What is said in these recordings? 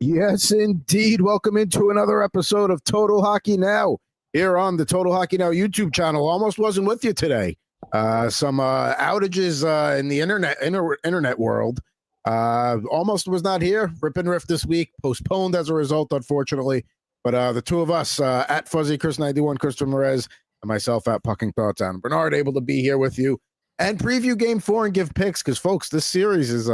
Yes, indeed. Welcome into another episode of Total Hockey Now here on the Total Hockey Now YouTube channel. Almost wasn't with you today. Some outages in the internet world. Almost was not here. Rip and Riff this week. Postponed as a result, unfortunately. But the two of us, at Fuzzy Chris 91, Christopher Merez, and myself at Pucking Thoughts, Adam Bernard, able to be here with you and preview Game 4 and give picks because, folks, this series is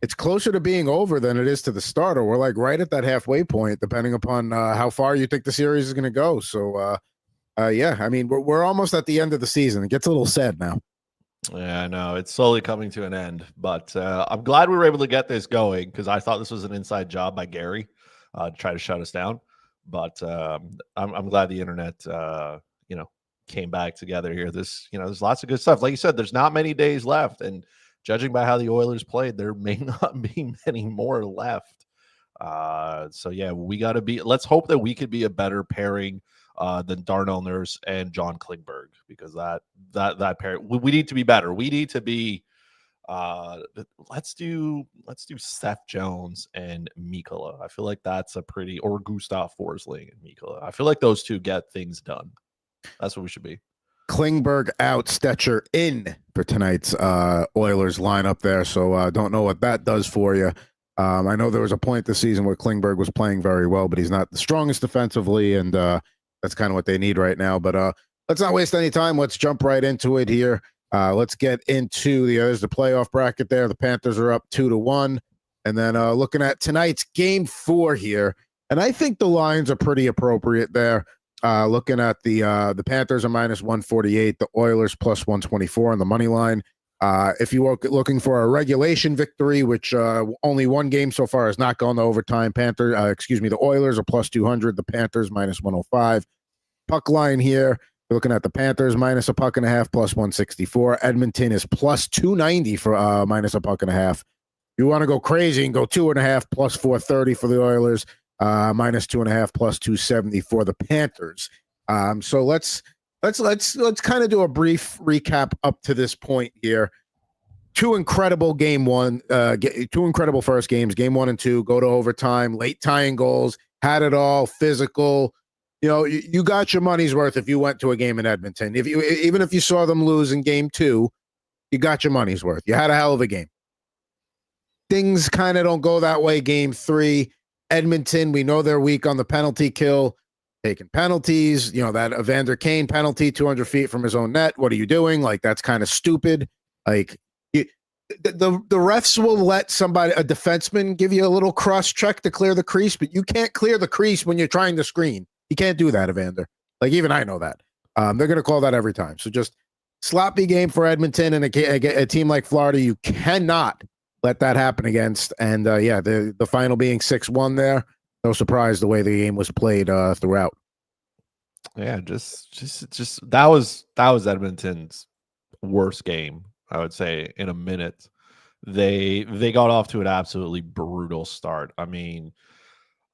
it's closer to being over than it is to the start, or we're like right at that halfway point, depending upon how far you think the series is going to go. So, yeah, I mean, we're almost at the end of the season. It gets a little sad now. Yeah, I know it's slowly coming to an end, but I'm glad we were able to get this going because I thought this was an inside job by Gary to try to shut us down. But I'm glad the internet, came back together here. There's lots of good stuff. Like you said, there's not many days left, and judging by how the Oilers played, there may not be many more left. So yeah, let's hope that we could be a better pairing than Darnell Nurse and John Klingberg, because that pair, we need to be better. We need to be let's do Seth Jones and Mikkola. I feel like that's or Gustav Forsling and Mikkola. I feel like those two get things done. That's what we should be. Klingberg out, Stetcher in for tonight's Oilers lineup there. So don't know what that does for you. I know there was a point this season where Klingberg was playing very well, but he's not the strongest defensively, and that's kind of what they need right now. But let's not waste any time. Let's jump right into it here. Let's get into there's the playoff bracket there. The Panthers are up 2-1. And then looking at tonight's Game 4 here, and I think the lines are pretty appropriate there. Looking at the Panthers are minus 148, the Oilers plus 124 on the money line. If you were looking for a regulation victory, which only one game so far has not gone to overtime, the Oilers are plus 200, the Panthers minus 105. Puck line here, you're looking at the Panthers minus a puck and a half plus 164. Edmonton is plus 290 for minus a puck and a half. You want to go crazy and go 2.5 plus 430 for the Oilers. Minus 2.5 plus 270 for the Panthers. So let's kind of do a brief recap up to this point here. Two incredible first games. Game 1 and 2 go to overtime, late tying goals, had it all, physical. You know, you got your money's worth if you went to a game in Edmonton. Even if you saw them lose in Game 2, you got your money's worth. You had a hell of a game. Things kind of don't go that way. Game 3. Edmonton, we know they're weak on the penalty kill, taking penalties. You know, that Evander Kane penalty, 200 feet from his own net. What are you doing? Like, that's kind of stupid. Like, the refs will let a defenseman, give you a little cross check to clear the crease, but you can't clear the crease when you're trying to screen. You can't do that, Evander. Like, even I know that. They're going to call that every time. So just sloppy game for Edmonton, and a team like Florida, you cannot let that happen against. And the final being 6-1 there. No surprise the way the game was played throughout. Yeah, just that was Edmonton's worst game, I would say, in a minute. They got off to an absolutely brutal start. I mean,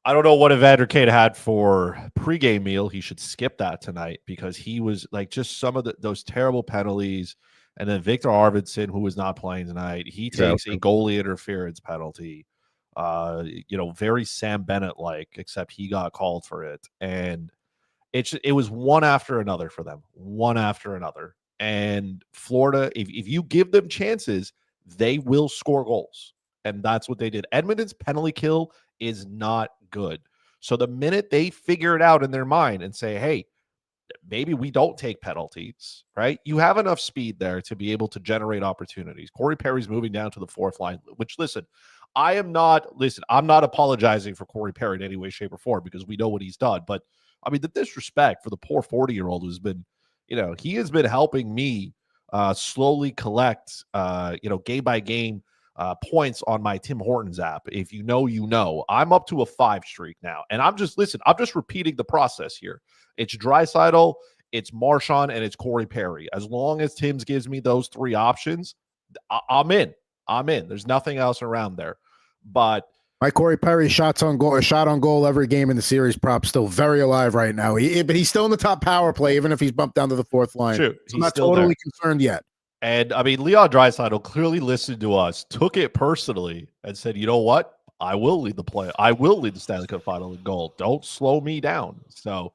I don't know what Evander Kane had for pregame meal. He should skip that tonight, because he was like, just some of those terrible penalties. And then Victor Arvidsson, who is not playing tonight, he takes a goalie interference penalty. Very Sam Bennett-like, except he got called for it. And it was one after another for them, one after another. And Florida, if you give them chances, they will score goals. And that's what they did. Edmonton's penalty kill is not good. So the minute they figure it out in their mind and say, hey, maybe we don't take penalties, right? You have enough speed there to be able to generate opportunities. Corey Perry's moving down to the fourth line, which, I'm not apologizing for Corey Perry in any way, shape, or form, because we know what he's done. But, I mean, the disrespect for the poor 40-year-old who's been, he has been helping me slowly collect, game by game points on my Tim Hortons app. If you know, you know. I'm up to a 5 streak now. And I'm just repeating the process here. It's Draisaitl, it's Marchand, and it's Corey Perry. As long as Tim's gives me those 3 options, I'm in. There's nothing else around there. But my Corey Perry shot on goal every game in the series prop still very alive right now. But he's still in the top power play, even if he's bumped down to the 4th line. True. So I'm not totally concerned yet. And I mean, Leon Draisaitl clearly listened to us, took it personally, and said, you know what? I will lead the play. I will lead the Stanley Cup final in goal. Don't slow me down. So,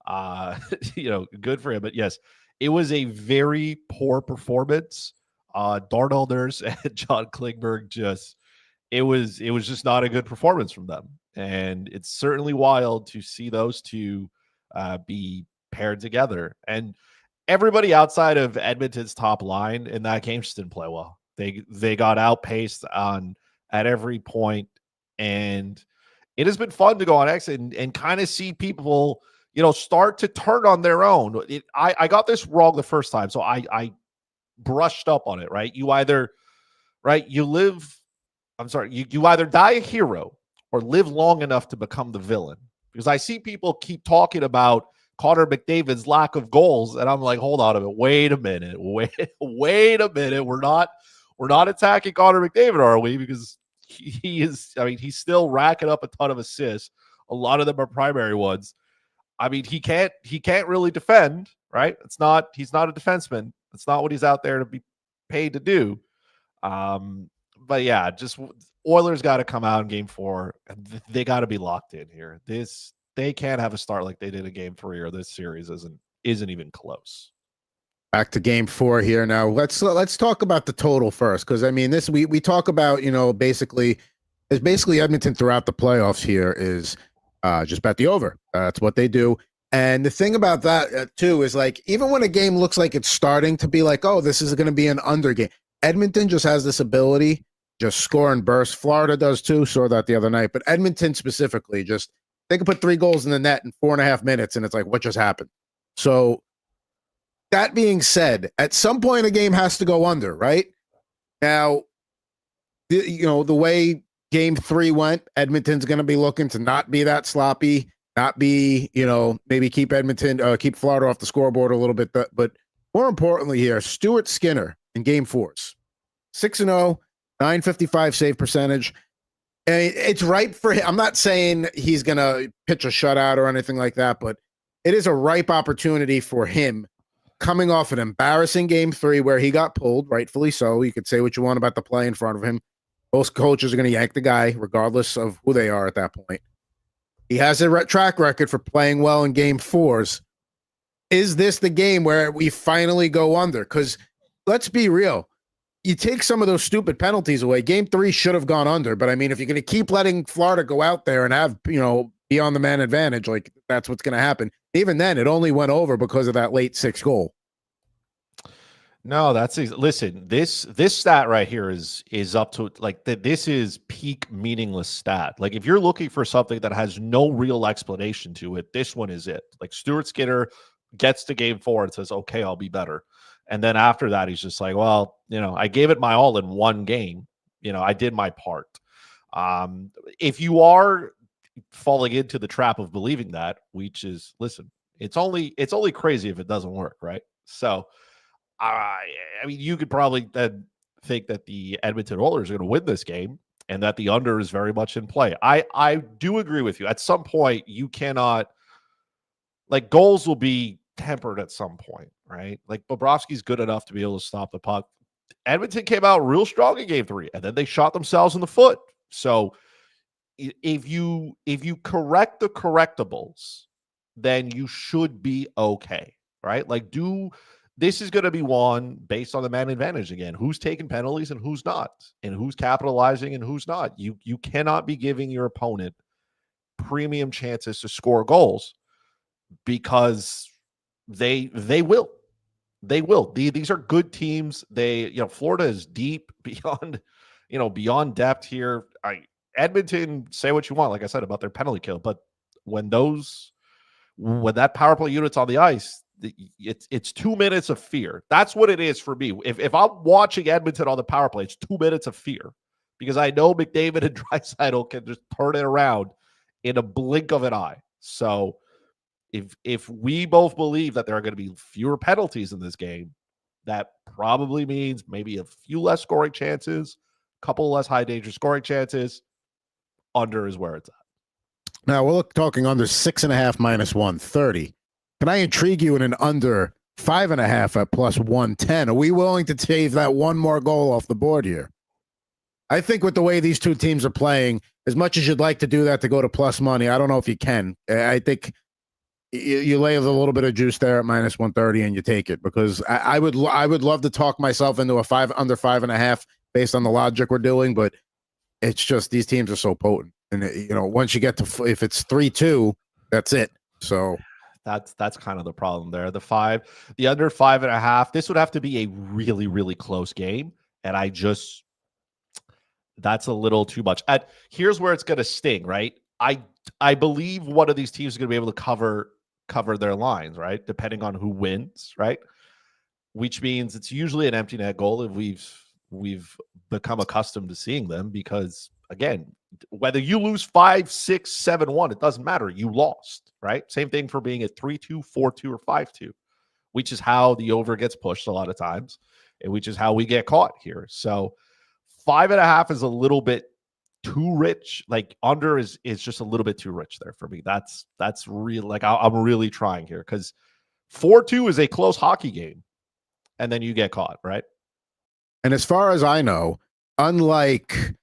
good for him. But yes, it was a very poor performance. Darnell Nurse and John Klingberg it was just not a good performance from them. And it's certainly wild to see those two be paired together. And everybody outside of Edmonton's top line in that game just didn't play well. They got outpaced at every point, and it has been fun to go on X and kind of see people, start to turn on their own. I got this wrong the first time, so I brushed up on it. Right, you either you either die a hero or live long enough to become the villain. Because I see people keep talking about Connor McDavid's lack of goals, and I'm like, hold on a minute, wait a minute. We're not attacking Connor McDavid, are we? Because he is, he's still racking up a ton of assists. A lot of them are primary ones. He can't really defend, right? He's not a defenseman. It's not what he's out there to be paid to do. But yeah, just Oilers got to come out in game 4. They got to be locked in here. They can't have a start like they did in game 3, or this series isn't even close. Back to game 4 here. Now let's talk about the total first, because this we talk about basically Edmonton throughout the playoffs here is just bet the over. That's what they do. And the thing about that too is, like, even when a game looks like it's starting to be like, oh, this is going to be an under game, Edmonton just has this ability, just score and burst. Florida does too. Saw that the other night, but Edmonton specifically, just they can put 3 goals in the net in 4.5 minutes, and it's like, what just happened? So that being said, at some point a game has to go under, right? Now, the way game 3 went, Edmonton's going to be looking to not be that sloppy, not be, maybe keep Florida off the scoreboard a little bit. But more importantly here, Stuart Skinner in game 4's 6-0, 955 save percentage. And it's ripe for him. I'm not saying he's going to pitch a shutout or anything like that, but it is a ripe opportunity for him, coming off an embarrassing game 3 where he got pulled, rightfully so. You could say what you want about the play in front of him. Most coaches are going to yank the guy, regardless of who they are at that point. He has a track record for playing well in game 4s. Is this the game where we finally go under? Because let's be real. You take some of those stupid penalties away. Game 3 should have gone under. But, if you're going to keep letting Florida go out there and have, be on the man advantage, like, that's what's going to happen. Even then, it only went over because of that late 6 goal. No, listen, this stat right here is up to, like, this is peak meaningless stat. Like, if you're looking for something that has no real explanation to it, this one is it. Like, Stuart Skinner gets to game 4 and says, okay, I'll be better. And then after that, he's just like, well, I gave it my all in one game. I did my part. If you are falling into the trap of believing that, which is, listen, it's only crazy if it doesn't work, right? So, you could probably then think that the Edmonton Oilers are going to win this game and that the under is very much in play. I do agree with you. At some point, you cannot, like, goals will be tempered at some point, right? Like, Bobrovsky's good enough to be able to stop the puck. Edmonton came out real strong in game 3, and then they shot themselves in the foot. So if you correct the correctables, then you should be okay, right? Like, this is going to be won based on the man advantage again. Who's taking penalties and who's not, and who's capitalizing and who's not. You cannot be giving your opponent premium chances to score goals, because they will. They will. These are good teams. Florida is deep beyond depth here. Edmonton, say what you want, like I said, about their penalty kill, but when that power play unit's on the ice, it's 2 minutes of fear. That's what it is for me. If I'm watching Edmonton on the power play, it's 2 minutes of fear, because I know McDavid and Draisaitl can just turn it around in a blink of an eye. So if we both believe that there are going to be fewer penalties in this game, that probably means maybe a few less scoring chances, a couple less high danger scoring chances. Under is where it's at. Now we're talking under 6.5 minus 130. Can I intrigue you in an under 5.5 at plus 110? Are we willing to save that one more goal off the board here? I think with the way these two teams are playing, as much as you'd like to do that to go to plus money, I don't know if you can. I think you lay a little bit of juice there at minus 130 and you take it, because I would love to talk myself into a under 5.5 based on the logic we're doing, but it's just these teams are so potent, and once you get to if it's 3-2, that's it. So that's kind of the problem there. The under 5.5. This would have to be a really, really close game, and that's a little too much. Here's where it's going to sting, right? I believe one of these teams is going to be able to cover their lines, right? Depending on who wins, right? Which means it's usually an empty net goal if we've become accustomed to seeing them, because again, whether you lose 5-6, 7-1, it doesn't matter. You lost, right? Same thing for being at 3-2, 4-2, or 5-2, which is how the over gets pushed a lot of times, and which is how we get caught here. So 5.5 is a little bit too rich. Like under is just a little bit too rich there for me. That's real. Like I'm really trying here, because 4-2 is a close hockey game, and then you get caught, right? And as far as I know, unlike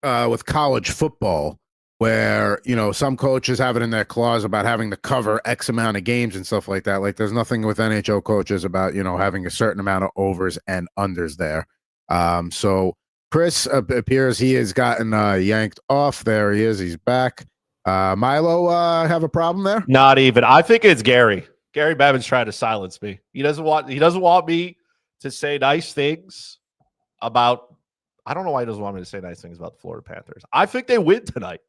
with college football, where some coaches have it in their clause about having to cover X amount of games and stuff like that. Like there's nothing with NHL coaches about having a certain amount of overs and unders there. So Chris appears he has gotten yanked off. There he is. He's back. Milo have a problem there? Not even. I think it's Gary. Gary Bevan's trying to silence me. He doesn't want me to say nice things about. I don't know why he doesn't want me to say nice things about the Florida Panthers. I think they win tonight.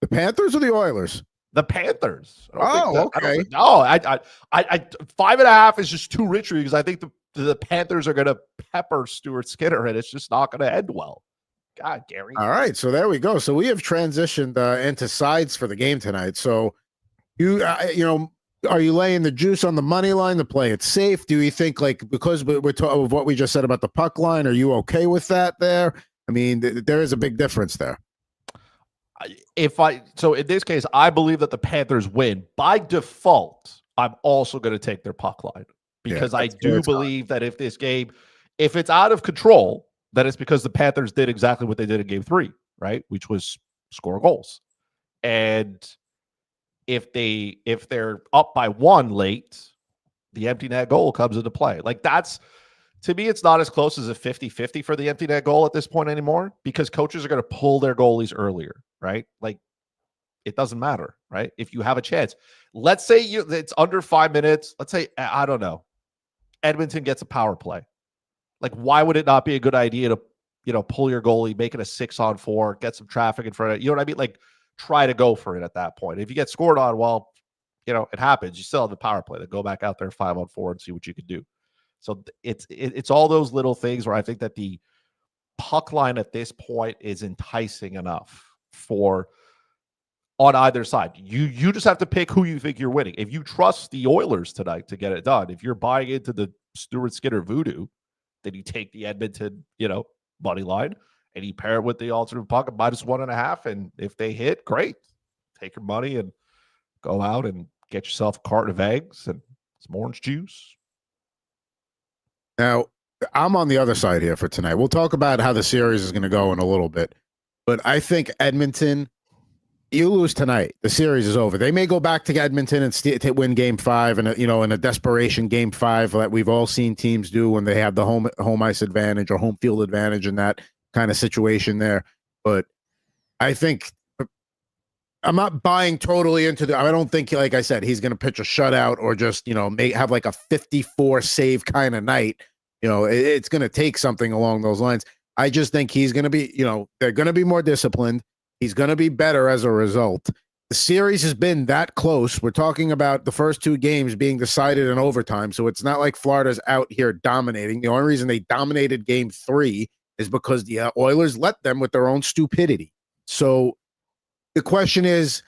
The Panthers or the Oilers? The Panthers. Okay. I 5.5 is just too rich for you, because I think the Panthers are going to pepper Stuart Skinner, and it's just not going to end well. God, Gary. All right, so there we go. So we have transitioned into sides for the game tonight. So are you laying the juice on the money line to play it safe? Do you think, like, because we're talking of what we just said about the puck line, are you okay with that there? I mean, there is a big difference there. So in this case, I believe that the Panthers win. By default, I'm also going to take their puck line, because I do believe that if it's out of control, then it's because the Panthers did exactly what they did in game 3, right? Which was score goals. And if they're up by 1 late, the empty net goal comes into play. Like to me, it's not as close as a 50-50 for the empty net goal at this point anymore, because coaches are going to pull their goalies earlier, right? Like it doesn't matter, right? If you have a chance, let's say it's under 5 minutes. Let's say, I don't know, Edmonton gets a power play. Like, why would it not be a good idea to, pull your goalie, make it a 6-on-4, get some traffic in front of it? You know what I mean? Like, try to go for it at that point. If you get scored on, well, it happens. You still have the power play. Then go back out there 5-on-4 and see what you can do. So it's all those little things where I think that the puck line at this point is enticing enough on either side. You just have to pick who you think you're winning. If you trust the Oilers tonight to get it done, if you're buying into the Stuart Skinner voodoo, then you take the Edmonton, money line, and you pair it with the alternate puck at minus 1.5. And if they hit, great. Take your money and go out and get yourself a carton of eggs and some orange juice. Now, I'm on the other side here for tonight. We'll talk about how the series is going to go in a little bit. But I think Edmonton, you lose tonight, the series is over. They may go back to Edmonton and win game 5 and in a desperation game 5 that we've all seen teams do when they have the home ice advantage or home field advantage in that kind of situation there. But I think I'm not buying totally into I don't think, like I said, he's going to pitch a shutout or just, have like a 54 save kind of night. It's going to take something along those lines. I just think he's going to be, they're going to be more disciplined. He's going to be better as a result. The series has been that close. We're talking about the first 2 games being decided in overtime. So it's not like Florida's out here dominating. The only reason they dominated game 3 is because the Oilers let them with their own stupidity. So the question is,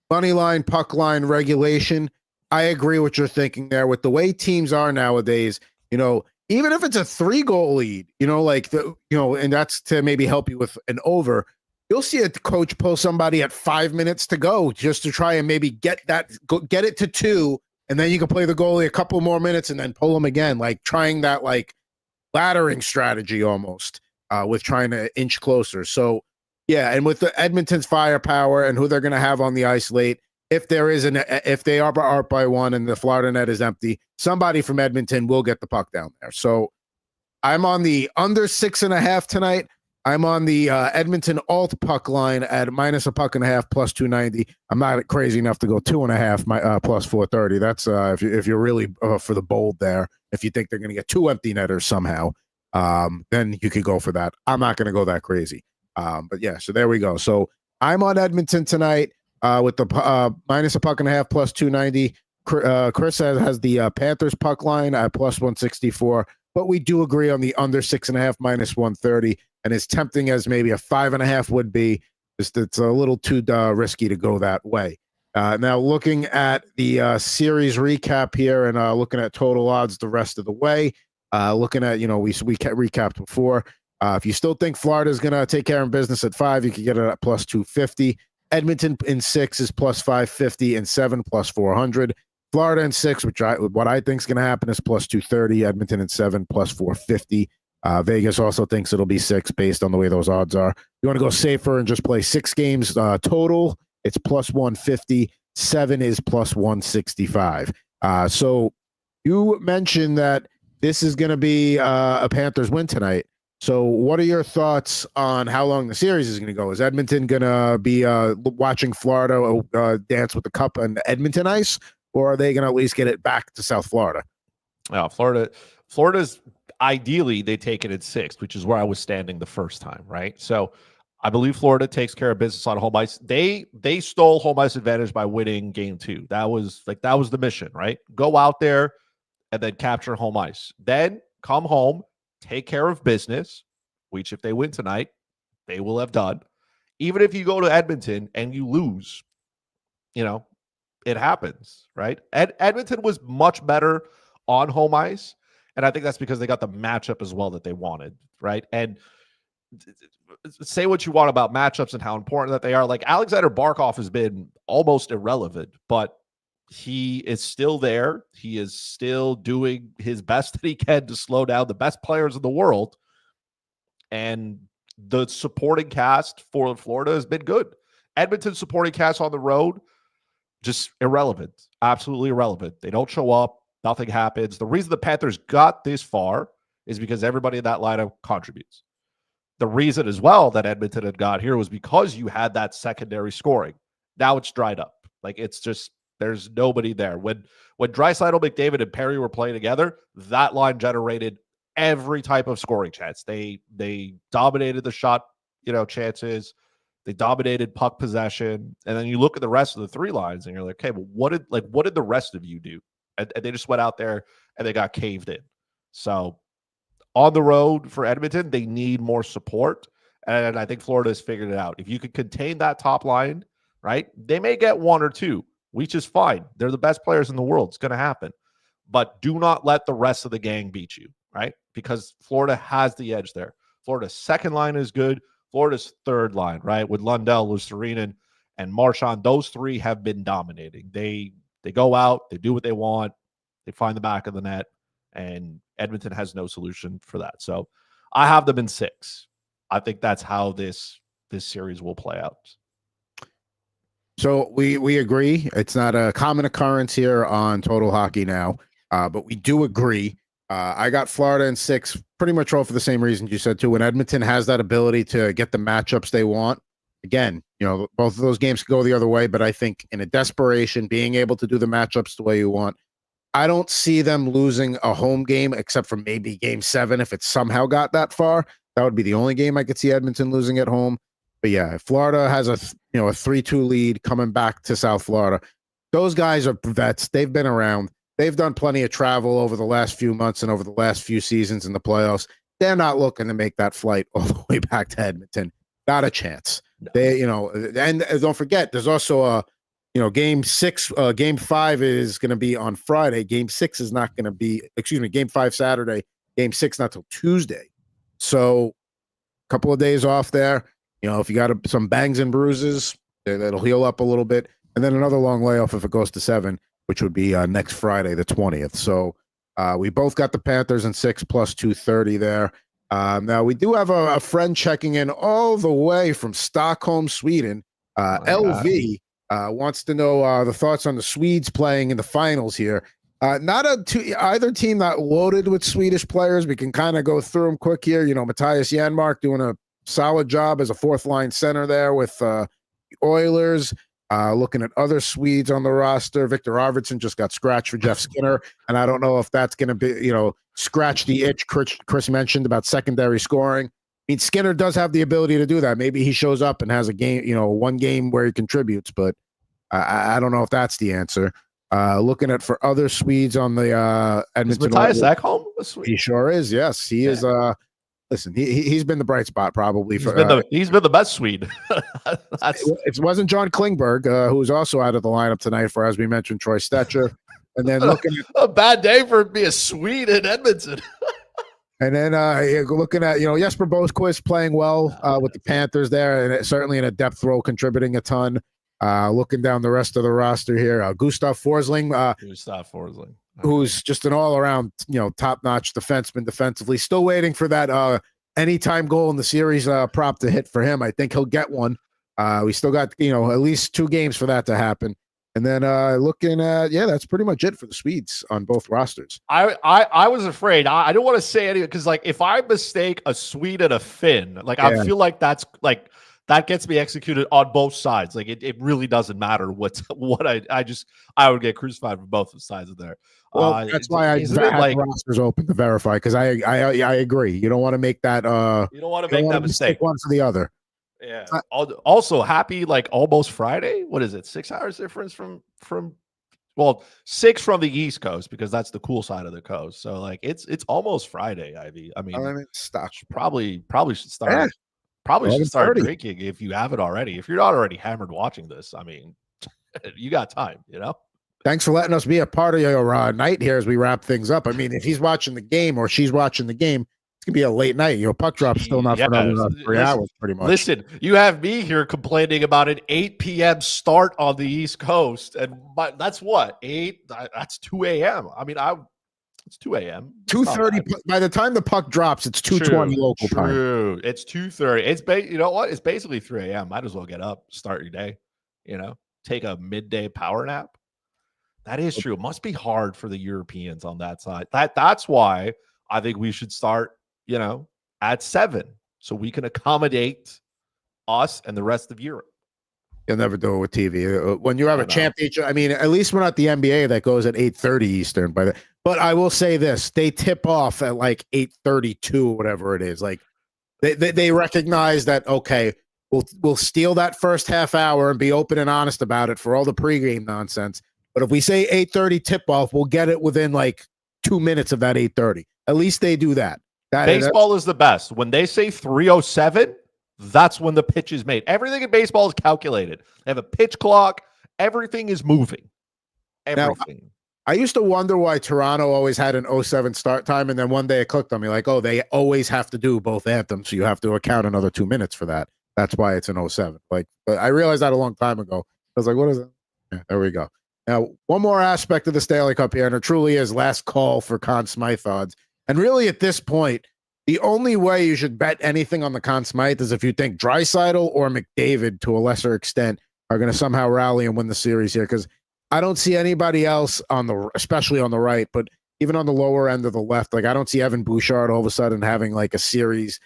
money line, puck line, regulation. I agree what you're thinking there. With the way teams are nowadays, even if it's a 3-goal lead, and that's to maybe help you with an over, you'll see a coach pull somebody at 5 minutes to go just to try and maybe get it to 2, and then you can play the goalie a couple more minutes and then pull them again, like trying that like laddering strategy almost. with trying to inch closer. So, yeah, and with the Edmonton's firepower and who they're going to have on the ice late, if they are up by one and the Florida net is empty, somebody from Edmonton will get the puck down there. So I'm on the under 6.5 tonight. I'm on the Edmonton alt puck line at minus a puck and a half plus 290. I'm not crazy enough to go 2.5 plus 430. That's if you're really for the bold there. If you think they're going to get two empty netters somehow, then you could go for that. I'm not going to go that crazy. But yeah, so there we go. So I'm on Edmonton tonight with the minus a puck and a half plus 290. Chris has the Panthers puck line at plus 164. But we do agree on the under 6.5 minus 130, and as tempting as maybe a 5.5 would be, it's a little too risky to go that way. Now, looking at the series recap here and looking at total odds the rest of the way, looking at, we recapped before. If you still think Florida is going to take care of business at 5, you can get it at plus 250. Edmonton in 6 is plus 550, and 7 plus 400. Florida in 6, what I think is going to happen is plus 230. Edmonton in 7 plus 450. Vegas also thinks it'll be 6 based on the way those odds are. You want to go safer and just play 6 games total. It's plus 150. 7 is plus 165. So you mentioned that this is going to be a Panthers win tonight. So what are your thoughts on how long the series is going to go? Is Edmonton going to be watching Florida dance with the cup on the Edmonton ice? Or are they going to at least get it back to South Florida? Florida's ideally they take it at 6, which is where I was standing the first time, right? So I believe Florida takes care of business on home ice. They stole home ice advantage by winning game 2. That was the mission, right? Go out there and then capture home ice. Then come home, take care of business, which if they win tonight, they will have done. Even if you go to Edmonton and you lose, it happens, right? Edmonton was much better on home ice, and I think that's because they got the matchup as well that they wanted, right? And say what you want about matchups and how important that they are. Like Alexander Barkov has been almost irrelevant, but he is still there. He is still doing his best that he can to slow down the best players in the world. And the supporting cast for Florida has been good. Edmonton's supporting cast on the road, just irrelevant, absolutely irrelevant. They don't show up. Nothing happens. The reason the Panthers got this far is because everybody in that lineup contributes. The reason as well that Edmonton had got here was because you had that secondary scoring. Now it's dried up. Like it's just, there's nobody there. When Draisaitl, McDavid, and Perry were playing together, that line generated every type of scoring chance. They dominated the shot, chances. They dominated puck possession. And then you look at the rest of the 3 lines and you're like, okay, well, what did the rest of you do? And they just went out there and they got caved in. So on the road for Edmonton, they need more support. And I think Florida has figured it out. If you could contain that top line, right, they may get 1 or 2, which is fine. They're the best players in the world. It's going to happen. But do not let the rest of the gang beat you, right? Because Florida has the edge there. Florida's second line is good. Florida's third line, right, with Lundell, Luostarinen, and Marchand, those 3 have been dominating. They go out, they do what they want, they find the back of the net, and Edmonton has no solution for that. So I have them in 6. I think that's how this series will play out. So we agree. It's not a common occurrence here on Total Hockey Now, but we do agree. I got Florida in 6, pretty much all for the same reasons you said too. When Edmonton has that ability to get the matchups they want, again, both of those games go the other way. But I think in a desperation, being able to do the matchups the way you want, I don't see them losing a home game except for maybe game 7 if it somehow got that far. That would be the only game I could see Edmonton losing at home. But yeah, if Florida has a 3-2 lead coming back to South Florida, those guys are vets. They've been around. They've done plenty of travel over the last few months and over the last few seasons in the playoffs. They're not looking to make that flight all the way back to Edmonton. Not a chance. No. And don't forget, there's also a, game 6, game 5 is going to be on Friday. Game 6 is not going to be, game 5 Saturday, game 6 not till Tuesday. So a couple of days off there. If you got some bangs and bruises, that'll heal up a little bit. And then another long layoff if it goes to 7, which would be next Friday, the 20th. So we both got the Panthers in 6 plus 230 there. Now, we do have a friend checking in all the way from Stockholm, Sweden. LV wants to know the thoughts on the Swedes playing in the finals here. Not either team not loaded with Swedish players. We can kind of go through them quick here. Matthias Janmark doing a solid job as a fourth line center there with the Oilers. Looking at other Swedes on the roster, Victor Arvidsson just got scratched for Jeff Skinner, and I don't know if that's going to be, scratch the itch Chris mentioned about secondary scoring. I mean, Skinner does have the ability to do that. Maybe he shows up and has a game, one game where he contributes, but I don't know if that's the answer. Looking at for other Swedes on the Edmonton. Is Matthias Ekholm? He sure is. Yes, he is. Listen, he's been the bright spot probably. He's been the best Swede. It wasn't John Klingberg, who's also out of the lineup tonight for, as we mentioned, Troy Stetcher. And then looking at a bad day for being a Swede in Edmonton. And then looking at, Jesper Boskvist playing well with the Panthers there, and certainly in a depth role, contributing a ton. Looking down the rest of the roster here, Gustav Forsling. Who's just an all-around, top-notch defenseman defensively. Still waiting for that anytime goal in the series prop to hit for him. I think he'll get one. We still got, at least 2 games for that to happen. And then looking at, that's pretty much it for the Swedes on both rosters. I was afraid. I don't want to say anything because, if I mistake a Swede and a Finn, I feel like that's that gets me executed on both sides. It really doesn't matter what I would get crucified for both sides of there. Well, that's why I have the rosters open to verify, because I agree. You don't want to make that. You don't want to make that mistake. One for the other. Yeah. Also, happy almost Friday. What is it? 6 hours difference from 6 from the East Coast, because that's the cool side of the coast. So it's almost Friday, Ivy. I mean, stop. Probably should start. Yeah. Probably should start drinking if you haven't already. If you're not already hammered watching this, I mean, you got time, Thanks for letting us be a part of your night here as we wrap things up. I mean, if he's watching the game or she's watching the game, it's going to be a late night. Puck drop's still not for another 3 hours, pretty much. Listen, you have me here complaining about an 8 p.m. start on the East Coast, and that's what? 8? That's 2 a.m. I mean, it's 2 a.m. 2:30. By the time the puck drops, it's 2:20 local time. True. It's 2:30. You know what? It's basically 3 a.m. Might as well get up, start your day, take a midday power nap. That is true. It must be hard for the Europeans on that side. That's why I think we should start, at 7, so we can accommodate us and the rest of Europe. You'll never do it with TV. When you have a championship, I mean, at least we're not the NBA that goes at 8:30 Eastern. But I will say this: they tip off at 8:32 or whatever it is. They recognize that, okay, we'll steal that first half hour and be open and honest about it for all the pregame nonsense. But if we say 8:30 tip off, we'll get it within 2 minutes of that 8:30. At least they do that. Baseball is the best. When they say 3:07, that's when the pitch is made. Everything in baseball is calculated. They have a pitch clock. Everything is moving. Everything. Now, I used to wonder why Toronto always had an 07 start time, and then one day it clicked on me they always have to do both anthems, so you have to account another 2 minutes for that. That's why it's an 07. But I realized that a long time ago. I was like, what is it? Yeah, there we go. Now, one more aspect of the Stanley Cup here, and it truly is last call for Conn Smythe odds. And really, at this point, the only way you should bet anything on the Conn Smythe is if you think Draisaitl or McDavid, to a lesser extent, are going to somehow rally and win the series here, because I don't see anybody else especially on the right, but even on the lower end of the left. I don't see Evan Bouchard all of a sudden having a series,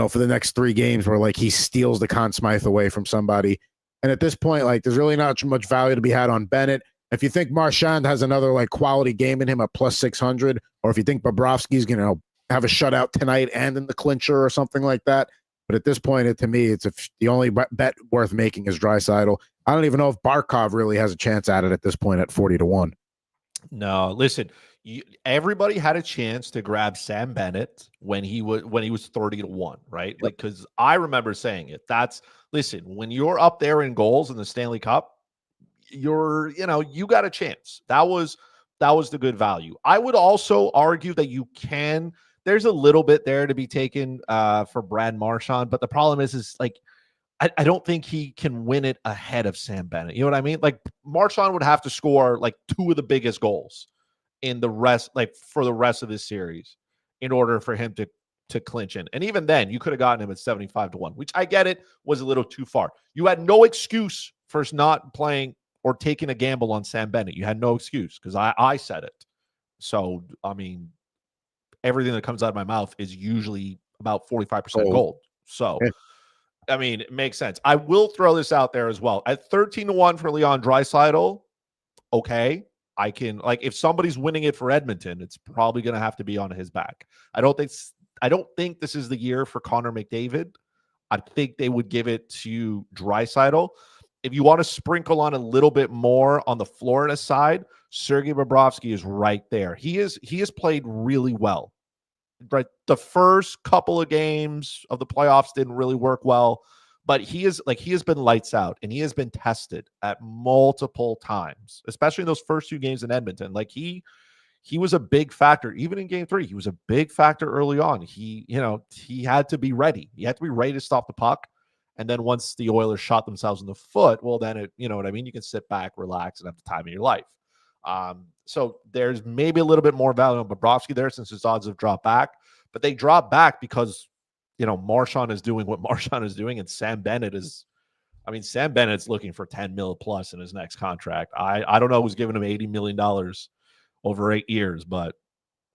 for the next 3 games where he steals the Conn Smythe away from somebody. And at this point, there's really not much value to be had on Bennett. If you think Marchand has another quality game in him at plus 600, or if you think Bobrovsky's going to have a shutout tonight and in the clincher or something like that. But at this point, to me, the only bet worth making is Draisaitl. I don't even know if Barkov really has a chance at it at this point at 40-1. No, listen, everybody had a chance to grab Sam Bennett when he was 30-1, right? Yep. Because I remember saying it. Listen, when you're up there in goals in the Stanley Cup, you got a chance. That was the good value. I would also argue that there's a little bit there to be taken for Brad Marchand, but the problem is I don't think he can win it ahead of Sam Bennett. You know what I mean? Marchand would have to score 2 of the biggest goals in the rest, for the rest of this series in order for him to clinch in. And even then, you could have gotten him at 75-1, which I get it was a little too far. You had no excuse for not playing or taking a gamble on Sam Bennett. You had no excuse because I said it. So, I mean, everything that comes out of my mouth is usually about 45% gold. So, I mean, it makes sense. I will throw this out there as well. At 13-1 for Leon Draisaitl, okay, I can, like, if somebody's winning it for Edmonton, it's probably going to have to be on his back. I don't think this is the year for Connor McDavid. I think they would give it to Draisaitl. If you want to sprinkle on a little bit more on the Florida side, Sergei Bobrovsky is right there. He has played really well. Right, the first couple of games of the playoffs didn't really work well, but he has been lights out, and he has been tested at multiple times, especially in those first 2 games in Edmonton. Like he was a big factor, even in Game 3. He was a big factor early on. He had to be ready. He had to be ready to stop the puck. And then once the Oilers shot themselves in the foot, well, then you know what I mean? You can sit back, relax, and have the time of your life. So there's maybe a little bit more value on Bobrovsky there since his odds have dropped back, but they drop back because, you know, Marchand is doing what Marchand is doing, and Sam Bennett's looking for 10 mil plus in his next contract. I don't know who's giving him $80 million over 8 years, but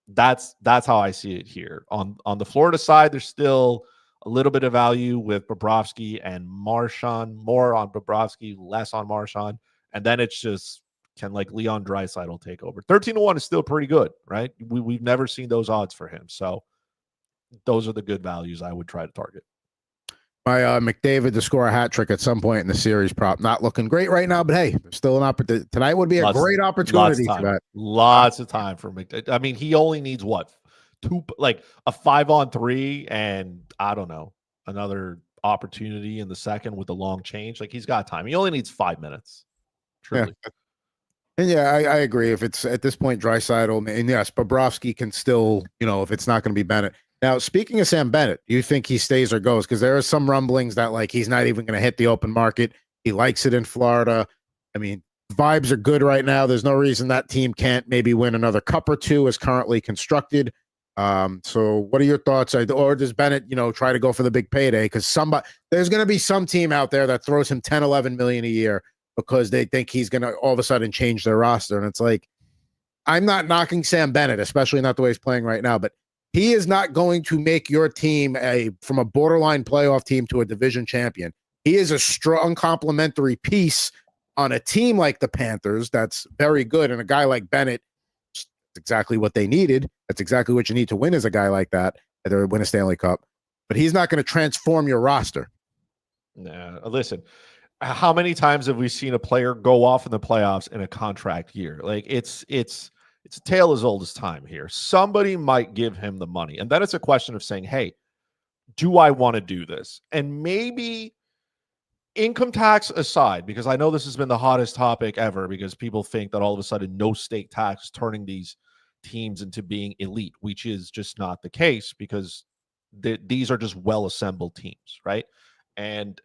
that's how I see it here. On the Florida side, there's still a little bit of value with Bobrovsky and Marchand, more on Bobrovsky, less on Marchand, and then it's just, can like Leon Draisaitl take over? 13-1 is still pretty good, right? We've never seen those odds for him. So those are the good values I would try to target. My McDavid to score a hat trick at some point in the series prop. Not looking great right now, but hey, there's still an opportunity. Tonight would be a great opportunity for that. Lots of time for McDavid. I mean, he only needs what? 2, like a 5-on-3, and I don't know, another opportunity in the second with the long change. Like, he's got time. He only needs 5 minutes. Truly. Yeah. And yeah, I agree. If it's at this point, Draisaitl, and yes, Bobrovsky can still, you know, if it's not going to be Bennett. Now, speaking of Sam Bennett, do you think he stays or goes? Because there are some rumblings that like he's not even going to hit the open market. He likes it in Florida. I mean, vibes are good right now. There's no reason that team can't maybe win another cup or two as currently constructed. So what are your thoughts? Or does Bennett, you know, try to go for the big payday? Because there's going to be some team out there that throws him 10, 11 million a year because they think he's going to all of a sudden change their roster. And it's like, I'm not knocking Sam Bennett, especially not the way he's playing right now, but he is not going to make your team from a borderline playoff team to a division champion. He is a strong complementary piece on a team like the Panthers that's very good. And a guy like Bennett, that's exactly what they needed. That's exactly what you need to win as a guy like that, to win a Stanley Cup. But he's not going to transform your roster. Nah, listen, how many times have we seen a player go off in the playoffs in a contract year? Like it's a tale as old as time here. Somebody might give him the money. And then it's a question of saying, hey, do I want to do this? And maybe income tax aside, because I know this has been the hottest topic ever because people think that all of a sudden no state tax is turning these teams into being elite, which is just not the case because these are just well-assembled teams, right? And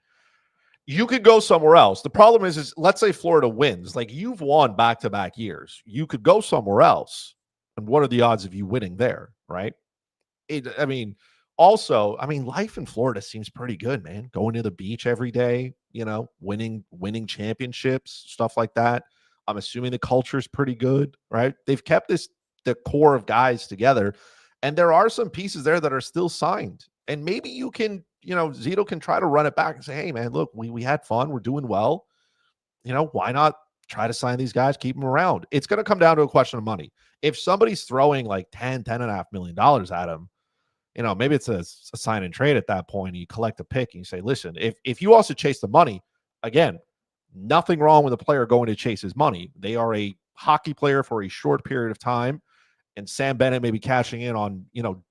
you could go somewhere else. The problem is let's say Florida wins. Like, you've won back-to-back years. You could go somewhere else. And what are the odds of you winning there, right? Also, life in Florida seems pretty good, man. Going to the beach every day, you know, winning championships, stuff like that. I'm assuming the culture is pretty good, right? They've kept the core of guys together. And there are some pieces there that are still signed. And maybe you can, you know, Zito can try to run it back and say, hey, man, look, we had fun. We're doing well. You know, why not try to sign these guys, keep them around? It's going to come down to a question of money. If somebody's throwing like $10.5 million at him, you know, maybe it's a sign and trade at that point. And you collect a pick and you say, listen, if you also chase the money, again, nothing wrong with a player going to chase his money. They are a hockey player for a short period of time. And Sam Bennett may be cashing in on, you know,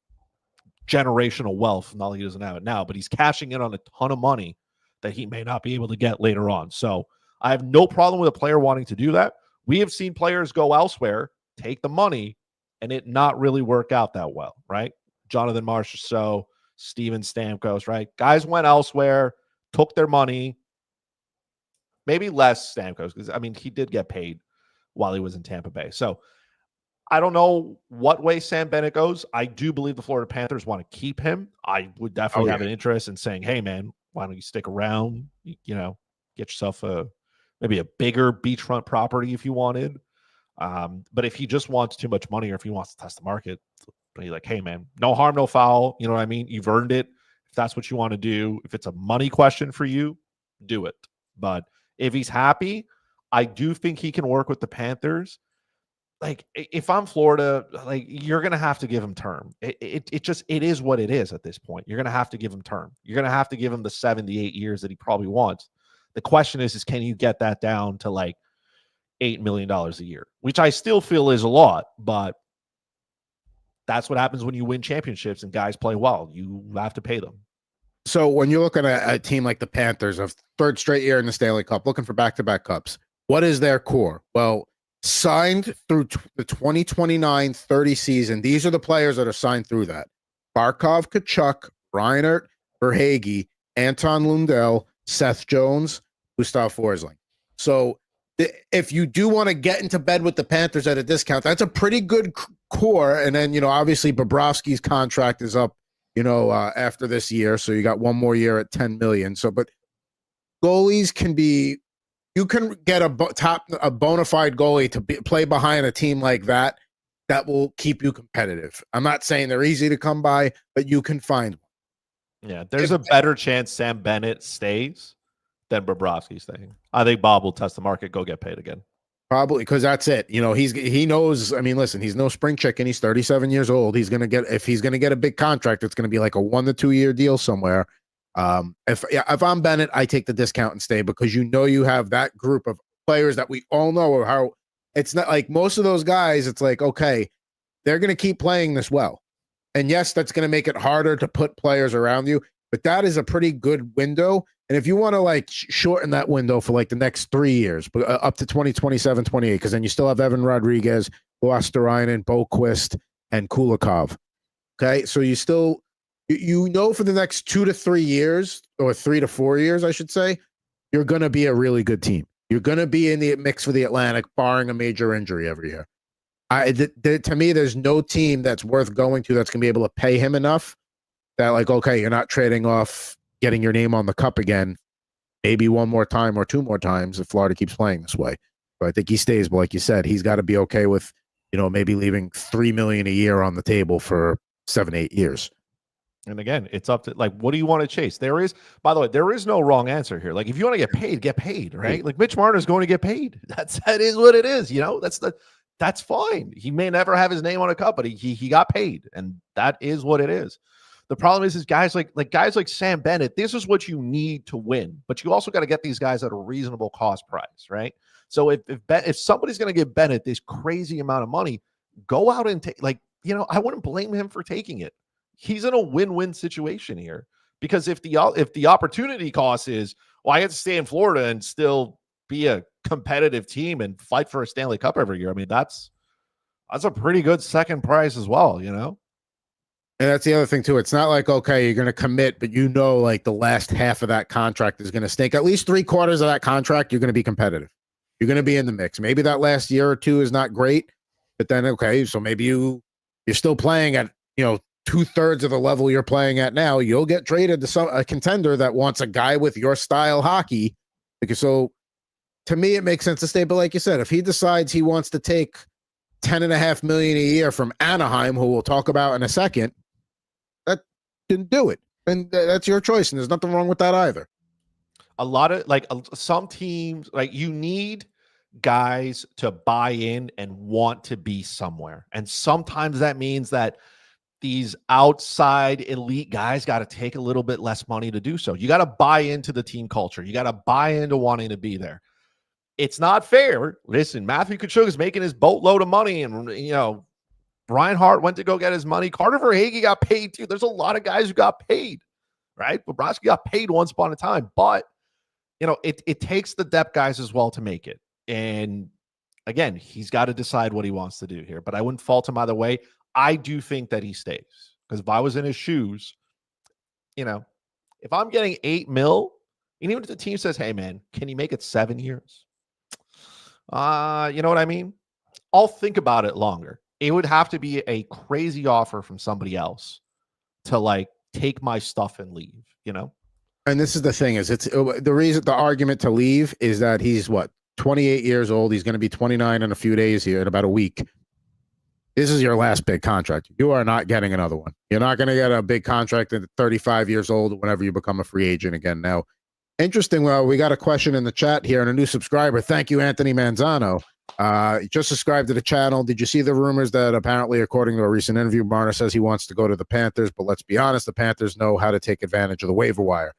generational wealth. Not that he doesn't have it now, but he's cashing in on a ton of money that he may not be able to get later on. So I have no problem with a player wanting to do that. We have seen players go elsewhere, take the money, and it not really work out that well, right? Jonathan Marchessault, Steven Stamkos, right? Guys went elsewhere, took their money, maybe less Stamkos, because, he did get paid while he was in Tampa Bay. So I don't know what way Sam Bennett goes. I do believe the Florida Panthers want to keep him. I would definitely have an interest in saying, hey, man, why don't you stick around? You know, get yourself maybe a bigger beachfront property if you wanted. But if he just wants too much money or if he wants to test the market, be like, hey, man, no harm, no foul. You know what I mean? You've earned it. If that's what you want to do, if it's a money question for you, do it. But if he's happy, I do think he can work with the Panthers. Like, if I'm Florida, like, you're going to have to give him term. It is what it is at this point. You're going to have to give him term. You're going to have to give him the 78 years that he probably wants. The question is can you get that down to like $8 million a year, which I still feel is a lot, but that's what happens when you win championships and guys play well. You have to pay them. So when you're looking at a team like the Panthers, of third straight year in the Stanley Cup, looking for back-to-back cups, what is their core? Well, signed through the 2029-30 season, these are the players that are signed through that: Barkov, Tkachuk, Reinert, Verhaeghe, Anton Lundell, Seth Jones, Gustav Forsling. So if you do want to get into bed with the Panthers at a discount, that's a pretty good core. And then, obviously Bobrovsky's contract is up, after this year. So you got one more year at 10 million. So, but goalies can be, you can get a bona fide goalie to play behind a team like that will keep you competitive. I'm not saying they're easy to come by, but you can find one. Yeah, there's a better chance Sam Bennett stays than Bobrovsky staying. I think Bob will test the market, go get paid again. Probably, because that's it. He knows. I mean, listen, he's no spring chicken. He's 37 years old. If he's gonna get a big contract, it's gonna be like a 1 to 2 year deal somewhere. If I'm Bennett, I take the discount and stay, because you have that group of players that we all know how. It's not like most of those guys. It's like, okay, they're gonna keep playing this well, and yes, that's gonna make it harder to put players around you. But that is a pretty good window. And if you want to shorten that window for the next 3 years, but up to 2027, 28, because then you still have Evan Rodriguez, Luosterainen, Boquist, and Kulikov. Okay. So you still, for the next 2 to 3 years, or 3 to 4 years, I should say, you're going to be a really good team. You're going to be in the mix for the Atlantic, barring a major injury every year. To me, there's no team that's worth going to that's going to be able to pay him enough that, okay, you're not trading off getting your name on the cup again, maybe one more time or 2 more times if Florida keeps playing this way. But I think he stays. But like you said, he's got to be okay with, maybe leaving $3 million a year on the table for 7-8 years. And again, it's up to what do you want to chase? By the way, there is no wrong answer here. If you want to get paid, right? Mitch Marner is going to get paid. That is what it is. That's fine. He may never have his name on a cup, but he got paid, and that is what it is. The problem is guys like Sam Bennett, this is what you need to win, but you also got to get these guys at a reasonable cost price, right? So if somebody's going to give Bennett this crazy amount of money, go out and take, I wouldn't blame him for taking it. He's in a win-win situation here, because if the opportunity cost is, well, I have to stay in Florida and still be a competitive team and fight for a Stanley Cup every year. I mean, that's a pretty good second price as well, And that's the other thing too. It's not like, okay, you're going to commit, but the last half of that contract is going to stink. At least 3/4 of that contract, you're going to be competitive. You're going to be in the mix. Maybe that last year or two is not great, but then, okay, so maybe you're still playing at, 2/3 of the level you're playing at now. You'll get traded to a contender that wants a guy with your style hockey. So to me, it makes sense to stay. But like you said, if he decides he wants to take $10.5 million a year from Anaheim, who we'll talk about in a second, didn't do it, and that's your choice, and there's nothing wrong with that either. A lot of some teams, you need guys to buy in and want to be somewhere, and sometimes that means that these outside elite guys got to take a little bit less money to do so. You got to buy into the team culture. You got to buy into wanting to be there. It's not fair. Listen, Matthew Tkachuk is making his boatload of money, and Brian Hart went to go get his money. Carter Verhaeghe got paid too. There's a lot of guys who got paid, right? Bobrovsky got paid once upon a time, but it takes the depth guys as well to make it. And again, he's got to decide what he wants to do here, but I wouldn't fault him either way. I do think that he stays, because if I was in his shoes, if I'm getting $8 million, and even if the team says, hey man, can you make it 7 years? You know what I mean? I'll think about it longer. It would have to be a crazy offer from somebody else to like take my stuff and leave, you know? And this is the thing is the argument to leave is that he's what, 28 years old. He's going to be 29 in a few days here in about a week. This is your last big contract. You are not getting another one. You're not going to get a big contract at 35 years old whenever you become a free agent again. Now, interesting. Well, we got a question in the chat here and a new subscriber. Thank you, Anthony Manzano. Just subscribed to the channel. Did you see the rumors that apparently, according to a recent interview, Marner says he wants to go to the Panthers, but let's be honest, the Panthers know how to take advantage of the waiver wire.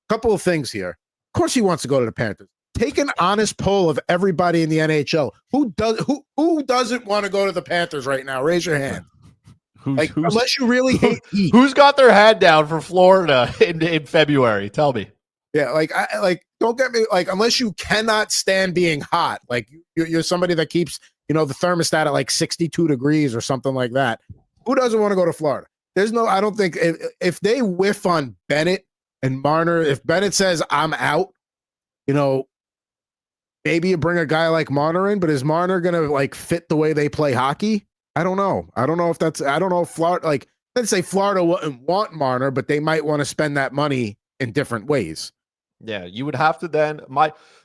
Couple of things here. Of course he wants to go to the Panthers. Take an honest poll of everybody in the NHL. Who doesn't want to go to the Panthers right now? Raise your hand. Unless you really hate heat. Who's got their head down for Florida in February? Tell me. Yeah, don't get me unless you cannot stand being hot, like you're somebody that keeps the thermostat at like 62 degrees or something like that. Who doesn't want to go to Florida? I don't think if they whiff on Bennett and Marner, if Bennett says I'm out, maybe you bring a guy like Marner in, but is Marner gonna like fit the way they play hockey? I don't know. I don't know if Florida, let's say Florida wouldn't want Marner, but they might want to spend that money in different ways. Yeah, you would have to then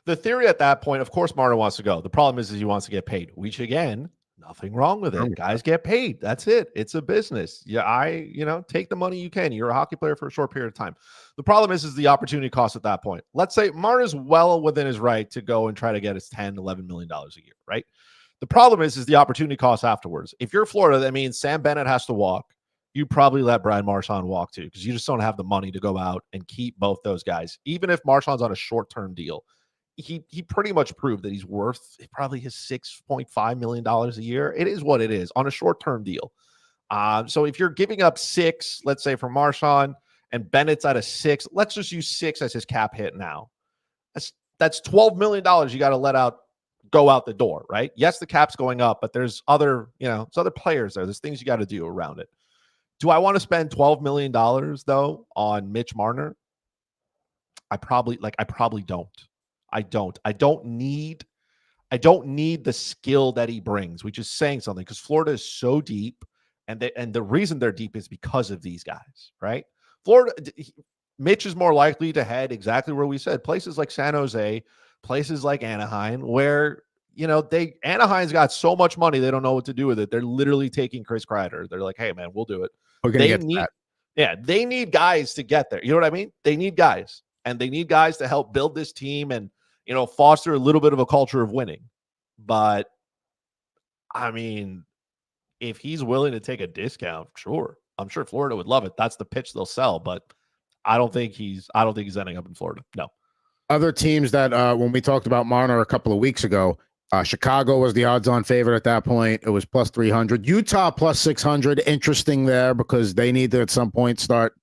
the theory at that point, of course, Marner wants to go. The problem is he wants to get paid, which again, nothing wrong with it. Guys get paid. That's it. It's a business. Yeah, take the money you can. You're a hockey player for a short period of time. The problem is the opportunity cost at that point. Let's say Marner's well within his right to go and try to get his $10, $11 million a year, right? The problem is the opportunity cost afterwards. If you're Florida, that means Sam Bennett has to walk. You probably let Brad Marchand walk too, because you just don't have the money to go out and keep both those guys. Even if Marchand's on a short-term deal, he pretty much proved that he's worth probably his $6.5 million a year. It is what it is on a short-term deal. So if you're giving up $6, let's say for Marchand, and Bennett's at a $6, let's just use $6 as his cap hit now. That's $12 million you got to go out the door, right? Yes, the cap's going up, but there's other players there. There's things you got to do around it. Do I want to spend $12 million though on Mitch Marner? I probably don't. I don't need the skill that he brings, which is saying something, because Florida is so deep, and the reason they're deep is because of these guys, right? Florida, Mitch is more likely to head exactly where we said, places like San Jose, places like Anaheim, where Anaheim's got so much money they don't know what to do with it. They're literally taking Chris Kreider. They're like, hey man, we'll do it. We're gonna get that. Yeah, they need guys to get there. You know what I mean? They need guys, and they need guys to help build this team and foster a little bit of a culture of winning. But I mean, if he's willing to take a discount, sure. I'm sure Florida would love it. That's the pitch they'll sell, but I don't think he's ending up in Florida. No. Other teams that when we talked about Marner a couple of weeks ago, Chicago was the odds-on favorite at that point. It was plus 300. Utah plus 600. Interesting there because they need to at some point start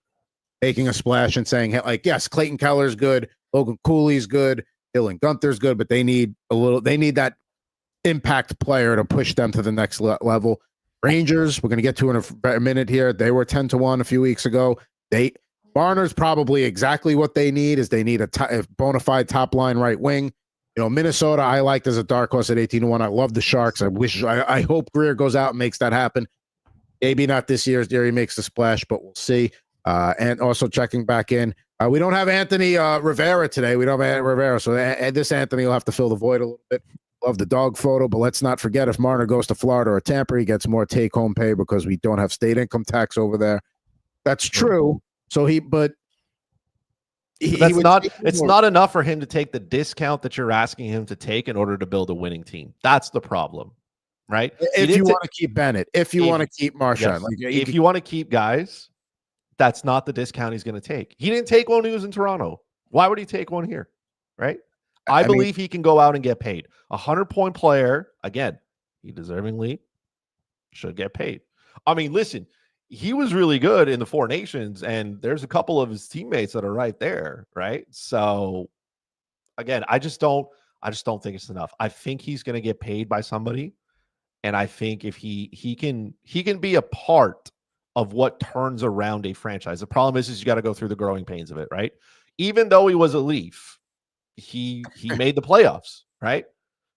making a splash and saying, hey, like, yes, Clayton Keller's good, Logan Cooley's good, Dylan Gunther's good, but they need that impact player to push them to the next level. Rangers, we're going to get to in a minute here. They were 10-1 a few weeks ago. Marner's probably exactly what they need. Is they need a bona fide top line right wing. Minnesota, I liked as a dark horse at 18-1. I love the Sharks. I hope Greer goes out and makes that happen. Maybe not this year. He makes the splash, but we'll see. And also checking back in. We don't have Anthony Rivera today. We don't have Rivera. So this Anthony will have to fill the void a little bit. Love the dog photo, but let's not forget if Marner goes to Florida or Tampa, he gets more take-home pay because we don't have state income tax over there. That's true. So it's not enough for him to take the discount that you're asking him to take in order to build a winning team. That's the problem, right? If you want to keep Bennett, if you want to keep Marchand, yes, if you want to keep guys, that's not the discount he's going to take. He didn't take one when he was in Toronto. Why would he take one here, right? I believe he can go out and get paid. 100-point player, again, he deservingly should get paid. I mean, listen, he was really good in the Four Nations, and there's a couple of his teammates that are right there, right? So, again, I just don't think it's enough. I think he's going to get paid by somebody, and I think if he can be a part of what turns around a franchise. The problem is you got to go through the growing pains of it, right? Even though he was a Leaf, he made the playoffs, right?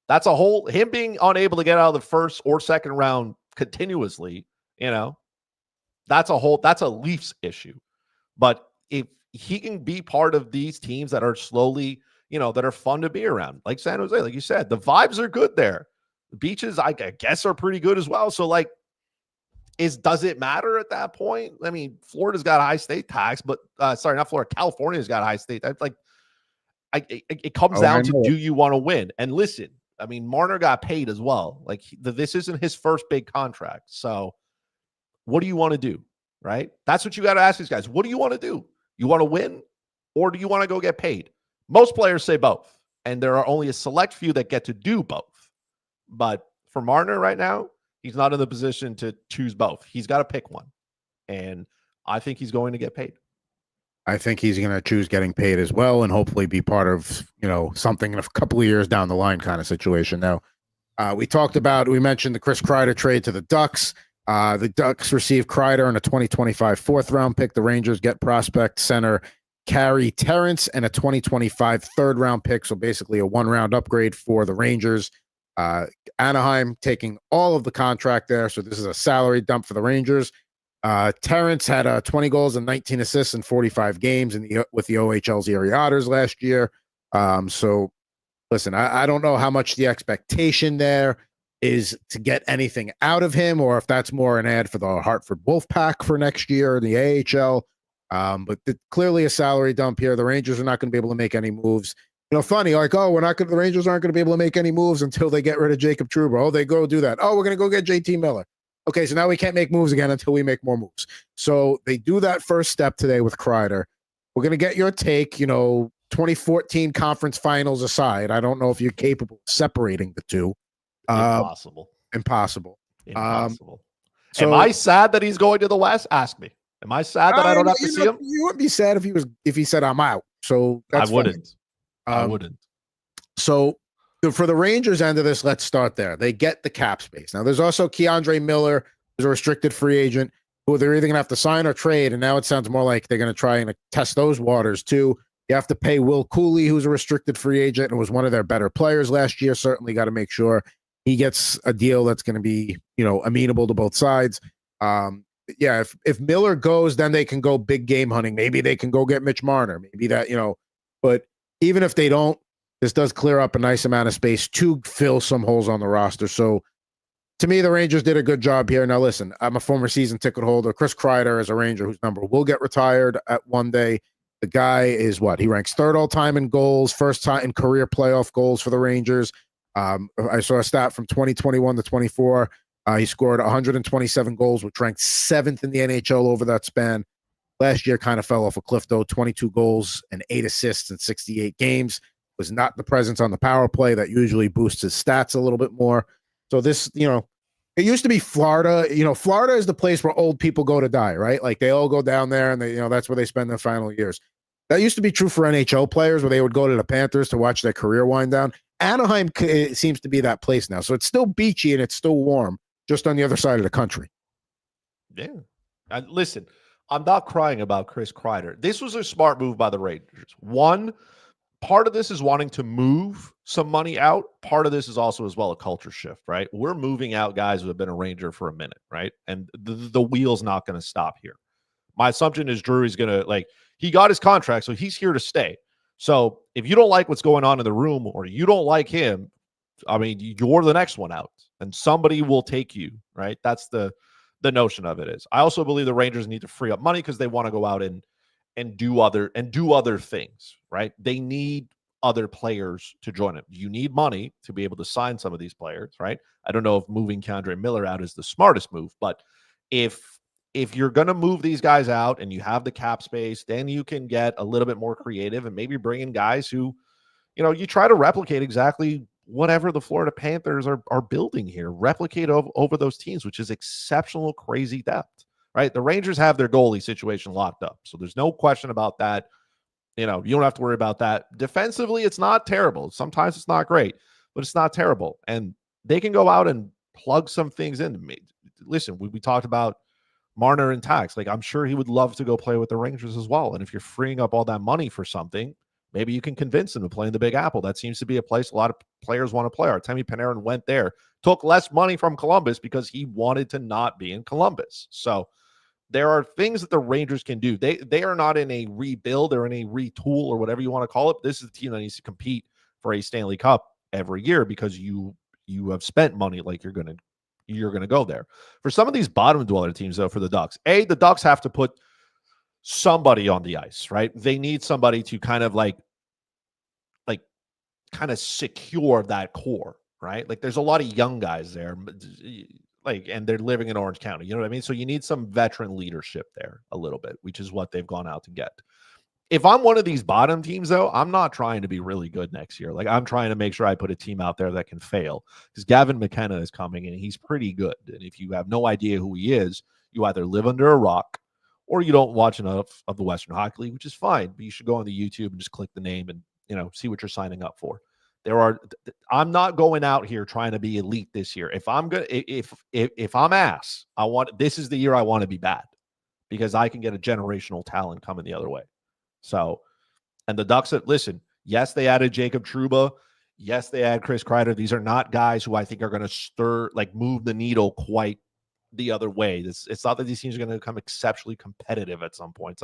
That's him being unable to get out of the first or second round continuously, that's a Leafs issue. But if he can be part of these teams that are slowly, that are fun to be around, like San Jose, like you said, the vibes are good there. The beaches, I guess, are pretty good as well. So, like, does it matter at that point? I mean, Florida's got a high state tax, but sorry, not Florida. California's got a high state tax. Like, it comes down to, do you want to win? And listen, I mean, Marner got paid as well. Like, this isn't his first big contract. So what do you want to do? Right? That's what you got to ask these guys. What do you want to do? You want to win, or do you want to go get paid? Most players say both. And there are only a select few that get to do both. But for Marner right now, he's not in the position to choose both. He's got to pick one. And I think he's going to get paid. I think he's going to choose getting paid as well, and hopefully be part of, something in a couple of years down the line kind of situation. Now, we mentioned the Chris Kreider trade to the Ducks. The Ducks receive Kreider and a 2025 fourth-round pick. The Rangers get prospect center Carey Terrence and a 2025 third-round pick, so basically a one-round upgrade for the Rangers. Anaheim taking all of the contract there, so this is a salary dump for the Rangers. Terrence had 20 goals and 19 assists in 45 games with the OHL's Erie Otters last year. So, listen, I don't know how much the expectation there is to get anything out of him, or if that's more an ad for the Hartford Wolfpack for next year in the AHL. But clearly a salary dump here. The Rangers are not going to be able to make any moves. Funny, like, the Rangers aren't going to be able to make any moves until they get rid of Jacob Trouba. Oh, they go do that. Oh, we're going to go get JT Miller. Okay, so now we can't make moves again until we make more moves. So they do that first step today with Kreider. We're going to get your take, 2014 conference finals aside. I don't know if you're capable of separating the two. Impossible. So, am I sad that he's going to the West? Ask me. Am I sad that I don't have to see him? You wouldn't be sad if he said I'm out. So that's I wouldn't. Fine. I wouldn't. So for the Rangers end of this, let's start there. They get the cap space. Now there's also Keandre Miller, who's a restricted free agent, who they're either going to have to sign or trade. And now it sounds more like they're going to try and test those waters too. You have to pay Will Cooley, who's a restricted free agent and was one of their better players last year. Certainly got to make sure he gets a deal that's going to be, amenable to both sides. If Miller goes, then they can go big game hunting. Maybe they can go get Mitch Marner. Maybe that, but even if they don't, this does clear up a nice amount of space to fill some holes on the roster. So to me, the Rangers did a good job here. Now, listen, I'm a former season ticket holder. Chris Kreider is a Ranger whose number will get retired at one day. The guy is he ranks third all time in goals, first time in career playoff goals for the Rangers. I saw a stat from 2021 to 24. He scored 127 goals, which ranked 7th in the NHL over that span. Last year kind of fell off a cliff, though. 22 goals and 8 assists in 68 games. Was not the presence on the power play that usually boosts his stats a little bit more. So this, it used to be Florida. Florida is the place where old people go to die, right? Like they all go down there and they, that's where they spend their final years. That used to be true for NHL players where they would go to the Panthers to watch their career wind down. Anaheim seems to be that place now. So it's still beachy and it's still warm, just on the other side of the country. Yeah. Listen, I'm not crying about Chris Kreider. This was a smart move by the Rangers. One, part of this is wanting to move some money out. Part of this is also as well a culture shift, right? We're moving out guys who have been a Ranger for a minute, right? And the wheel's not going to stop here. My assumption is Drury's going to, he got his contract, so he's here to stay. So if you don't like what's going on in the room or you don't like him, I mean, you're the next one out and somebody will take you, right? That's the notion of it is. I also believe the Rangers need to free up money because they want to go out and do other things, right? They need other players to join it. You need money to be able to sign some of these players, right? I don't know if moving Keandre Miller out is the smartest move, but if you're going to move these guys out and you have the cap space, then you can get a little bit more creative and maybe bring in guys who, you try to replicate exactly whatever the Florida Panthers are building here, replicate over those teams, which is exceptional, crazy depth, right? The Rangers have their goalie situation locked up. So there's no question about that. You don't have to worry about that. Defensively, it's not terrible. Sometimes it's not great, but it's not terrible. And they can go out and plug some things in. Listen, we talked about Marner and Tax. I'm sure he would love to go play with the Rangers as well. And if you're freeing up all that money for something, Maybe you can convince him to play in the Big Apple. That seems to be a place a lot of players want to play. Artemi Panarin went there, took less money from Columbus because he wanted to not be in Columbus. So there are things that the Rangers can do. They are not in a rebuild or in a retool or whatever you want to call it. This is a team that needs to compete for a Stanley Cup every year because you have spent money like you're gonna go there. For some of these bottom dweller teams, though, for the Ducks, the Ducks have to put somebody on the ice, right? They need somebody to kind of kind of secure that core, right? Like there's a lot of young guys there, and they're living in Orange County. You know what I mean? So you need some veteran leadership there a little bit, which is what they've gone out to get. If I'm one of these bottom teams, though, I'm not trying to be really good next year. Like I'm trying to make sure I put a team out there that can fail because Gavin McKenna is coming and he's pretty good. And if you have no idea who he is, you either live under a rock or you don't watch enough of the Western Hockey League, which is fine. But you should go on the YouTube and just click the name and see what you're signing up for. I'm not going out here trying to be elite this year. If I'm good, if I'm ass, this is the year I want to be bad because I can get a generational talent coming the other way. So, and the Ducks, listen, yes, they added Jacob Trouba. Yes, they add Chris Kreider. These are not guys who I think are going to move the needle quite the other way. It's not that these teams are going to become exceptionally competitive at some point.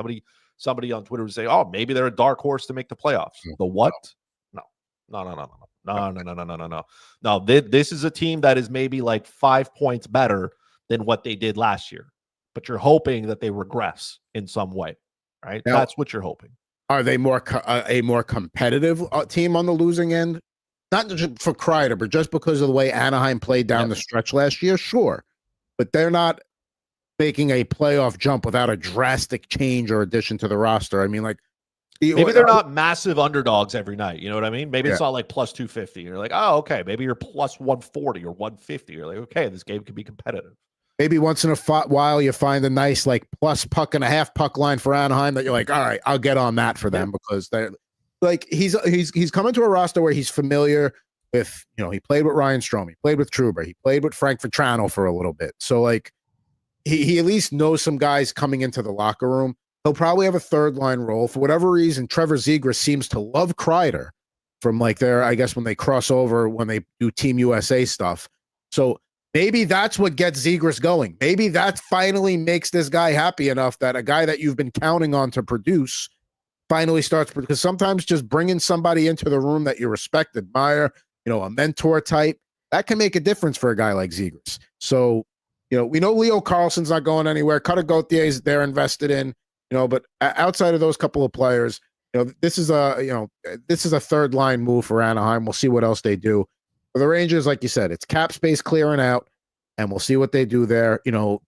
Somebody on Twitter would say, "Oh, maybe they're a dark horse to make the playoffs." The what? No. This is a team that is maybe like 5 points better than what they did last year, but you're hoping that they regress in some way, right? Now, that's what you're hoping. Are they a more competitive team on the losing end? Not just for Kreider, but just because of the way Anaheim played down the stretch last year? Sure. But they're not making a playoff jump without a drastic change or addition to the roster. I mean, like, maybe they're not massive underdogs every night. You know what I mean? Maybe it's not like plus 250. You're like, oh, okay. Maybe you're plus 140 or 150. You're like, okay, this game could be competitive. Maybe once in a while you find a nice like plus puck and a half puck line for Anaheim that you're like, all right, I'll get on that for them because they're like he's coming to a roster where he's familiar with. He played with Ryan Strome, he played with Trouba, he played with Frank Vetrano for a little bit. So like he at least knows some guys coming into the locker room. He'll probably have a third line role. For whatever reason, Trevor Zegras seems to love Kreider from like I guess when they cross over, when they do Team USA stuff. So maybe that's what gets Zegras going. Maybe that finally makes this guy happy enough that a guy that you've been counting on to produce finally starts, because sometimes just bringing somebody into the room that you respect, admire, a mentor type, that can make a difference for a guy like Zegras. So, we know Leo Carlson's not going anywhere. Cutter Gauthier, they're invested in. But outside of those couple of players, this is a third line move for Anaheim. We'll see what else they do. For the Rangers, like you said, it's cap space clearing out, and we'll see what they do there.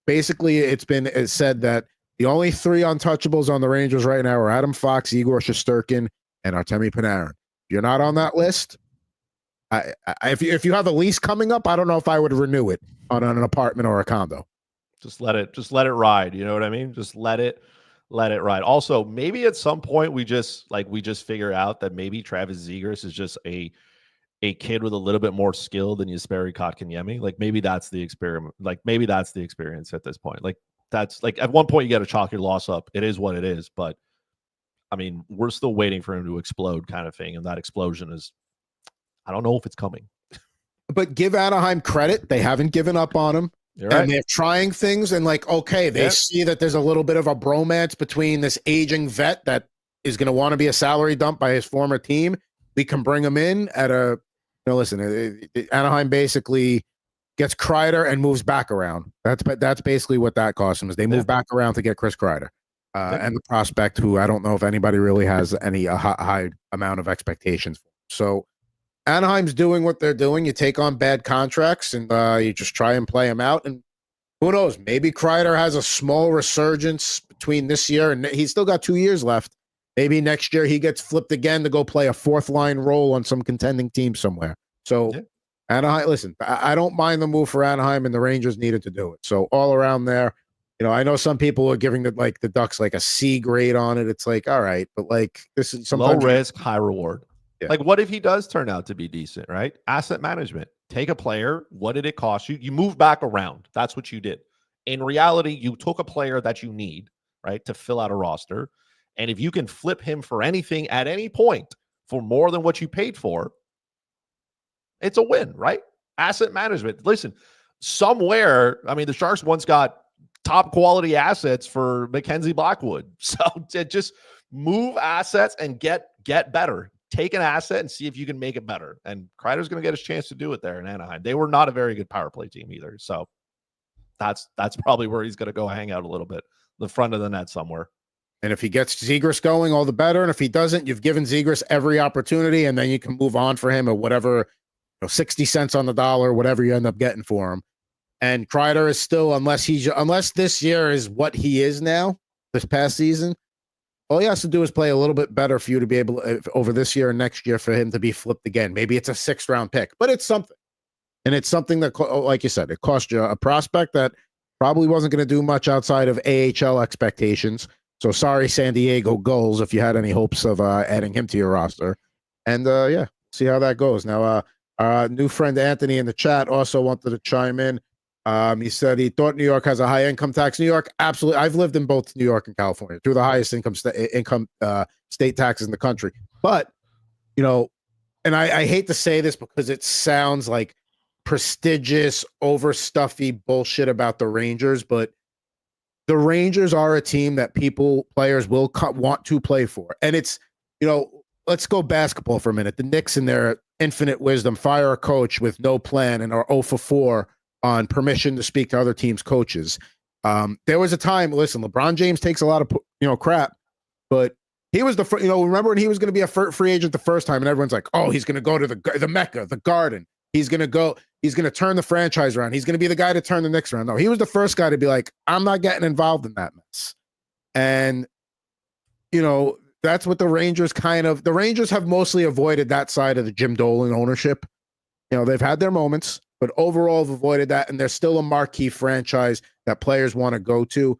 Basically, it's said that the only three untouchables on the Rangers right now are Adam Fox, Igor Shesterkin, and Artemi Panarin. If you're not on that list, if you have a lease coming up, I don't know if I would renew it on an apartment or a condo. Just let it ride. You know what I mean? Just let it ride. Also, maybe at some point we just figure out that maybe Travis Zegras is just a kid with a little bit more skill than Jesperi Kotkaniemi. Like maybe that's the experiment. Like maybe that's the experience at this point. Like that's like at one point you got to chalk your loss up. It is what it is. But I mean, we're still waiting for him to explode, kind of thing. And that explosion is, I don't know if it's coming. But give Anaheim credit; they haven't given up on him. Right. And they're trying things, and like, okay, they see that there's a little bit of a bromance between this aging vet that is going to want to be a salary dump by his former team. We can bring him in at listen, Anaheim basically gets Kreider and moves back around. That's basically what that cost him, is they move back around to get Chris Kreider and the prospect, who I don't know if anybody really has any high amount of expectations for. So Anaheim's doing what they're doing. You take on bad contracts and you just try and play them out. And who knows? Maybe Kreider has a small resurgence between this year, and he's still got 2 years left. Maybe next year he gets flipped again to go play a fourth line role on some contending team somewhere. So Anaheim, listen, I don't mind the move for Anaheim, and the Rangers needed to do it. So all around there, I know some people are giving the Ducks like a C grade on it. It's like, all right, but like this is low risk, high reward. Yeah. Like, what if he does turn out to be decent, right? Asset management. Take a player. What did it cost you? You move back around. That's what you did. In reality, you took a player that you need, right, to fill out a roster, And if you can flip him for anything at any point for more than what you paid for, it's a win, right? Asset management. Listen, somewhere, I mean, the Sharks once got top quality assets for Mackenzie Blackwood. So to just move assets and get better. Take an asset and see if you can make it better. And Kreider's going to get his chance to do it there in Anaheim. They were not a very good power play team either. So that's probably where he's going to go hang out a little bit, the front of the net somewhere. And if he gets Zegras going, all the better. And if he doesn't, you've given Zegras every opportunity, and then you can move on for him at whatever, 60 cents on the dollar, whatever you end up getting for him. And Kreider is still, unless this year is what he is now, this past season, all he has to do is play a little bit better for you to be able to, over this year and next year, for him to be flipped again. Maybe it's a 6th-round pick, but it's something. And it's something that, like you said, it cost you a prospect that probably wasn't going to do much outside of AHL expectations. So sorry, San Diego Gulls, if you had any hopes of adding him to your roster. And yeah, see how that goes. Now, our new friend Anthony in the chat also wanted to chime in. He said he thought New York has a high income tax. New York, absolutely. I've lived in both New York and California, two of the highest income state taxes in the country. But, and I hate to say this because it sounds like prestigious, overstuffy bullshit about the Rangers, but the Rangers are a team that players will want to play for. And it's, let's go basketball for a minute. The Knicks, in their infinite wisdom, fire a coach with no plan and are 0 for 4 on permission to speak to other teams' coaches. There was a time, listen, LeBron James takes a lot of, crap, but he was remember when he was going to be a free agent the first time, and everyone's like, oh, he's going to go to the Mecca, the Garden. He's going to turn the franchise around. He's going to be the guy to turn the Knicks around. No, he was the first guy to be like, I'm not getting involved in that mess. And, that's what the Rangers the Rangers have mostly avoided that side of the Jim Dolan ownership. They've had their moments, but overall have avoided that. And they're still a marquee franchise that players want to go to,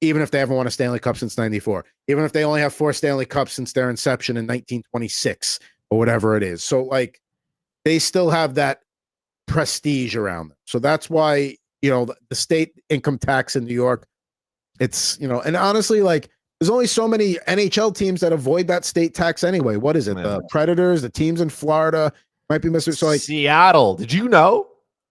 even if they haven't won a Stanley Cup since 94, even if they only have 4 Stanley Cups since their inception in 1926 or whatever it is. So they still have that prestige around them. So that's why, the state income tax in New York, it's, and honestly, there's only so many NHL teams that avoid that state tax anyway. What is it? The Predators, the teams in Florida might be missing. So Seattle, did you know?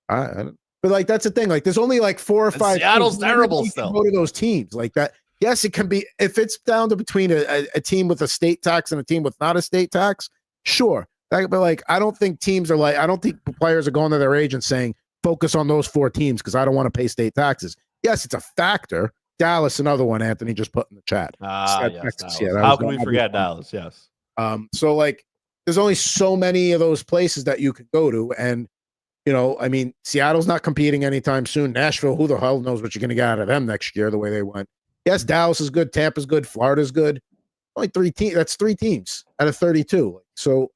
But that's the thing. There's only 4 or 5. Seattle's terrible still. Go to those teams like that. Yes, it can be, if it's down to between a team with a state tax and a team with not a state tax, sure. But I don't think teams are I don't think players are going to their agents saying, focus on those 4 teams because I don't want to pay state taxes. Yes, it's a factor. Dallas, another one, Anthony just put in the chat. Yes, yeah, how can we forget Dallas? Yes. So there's only so many of those places that you could go to. And, Seattle's not competing anytime soon. Nashville, who the hell knows what you're going to get out of them next year, the way they went. Yes, Dallas is good. Tampa's good. Florida's good. Only 3 teams. That's 3 teams out of 32. So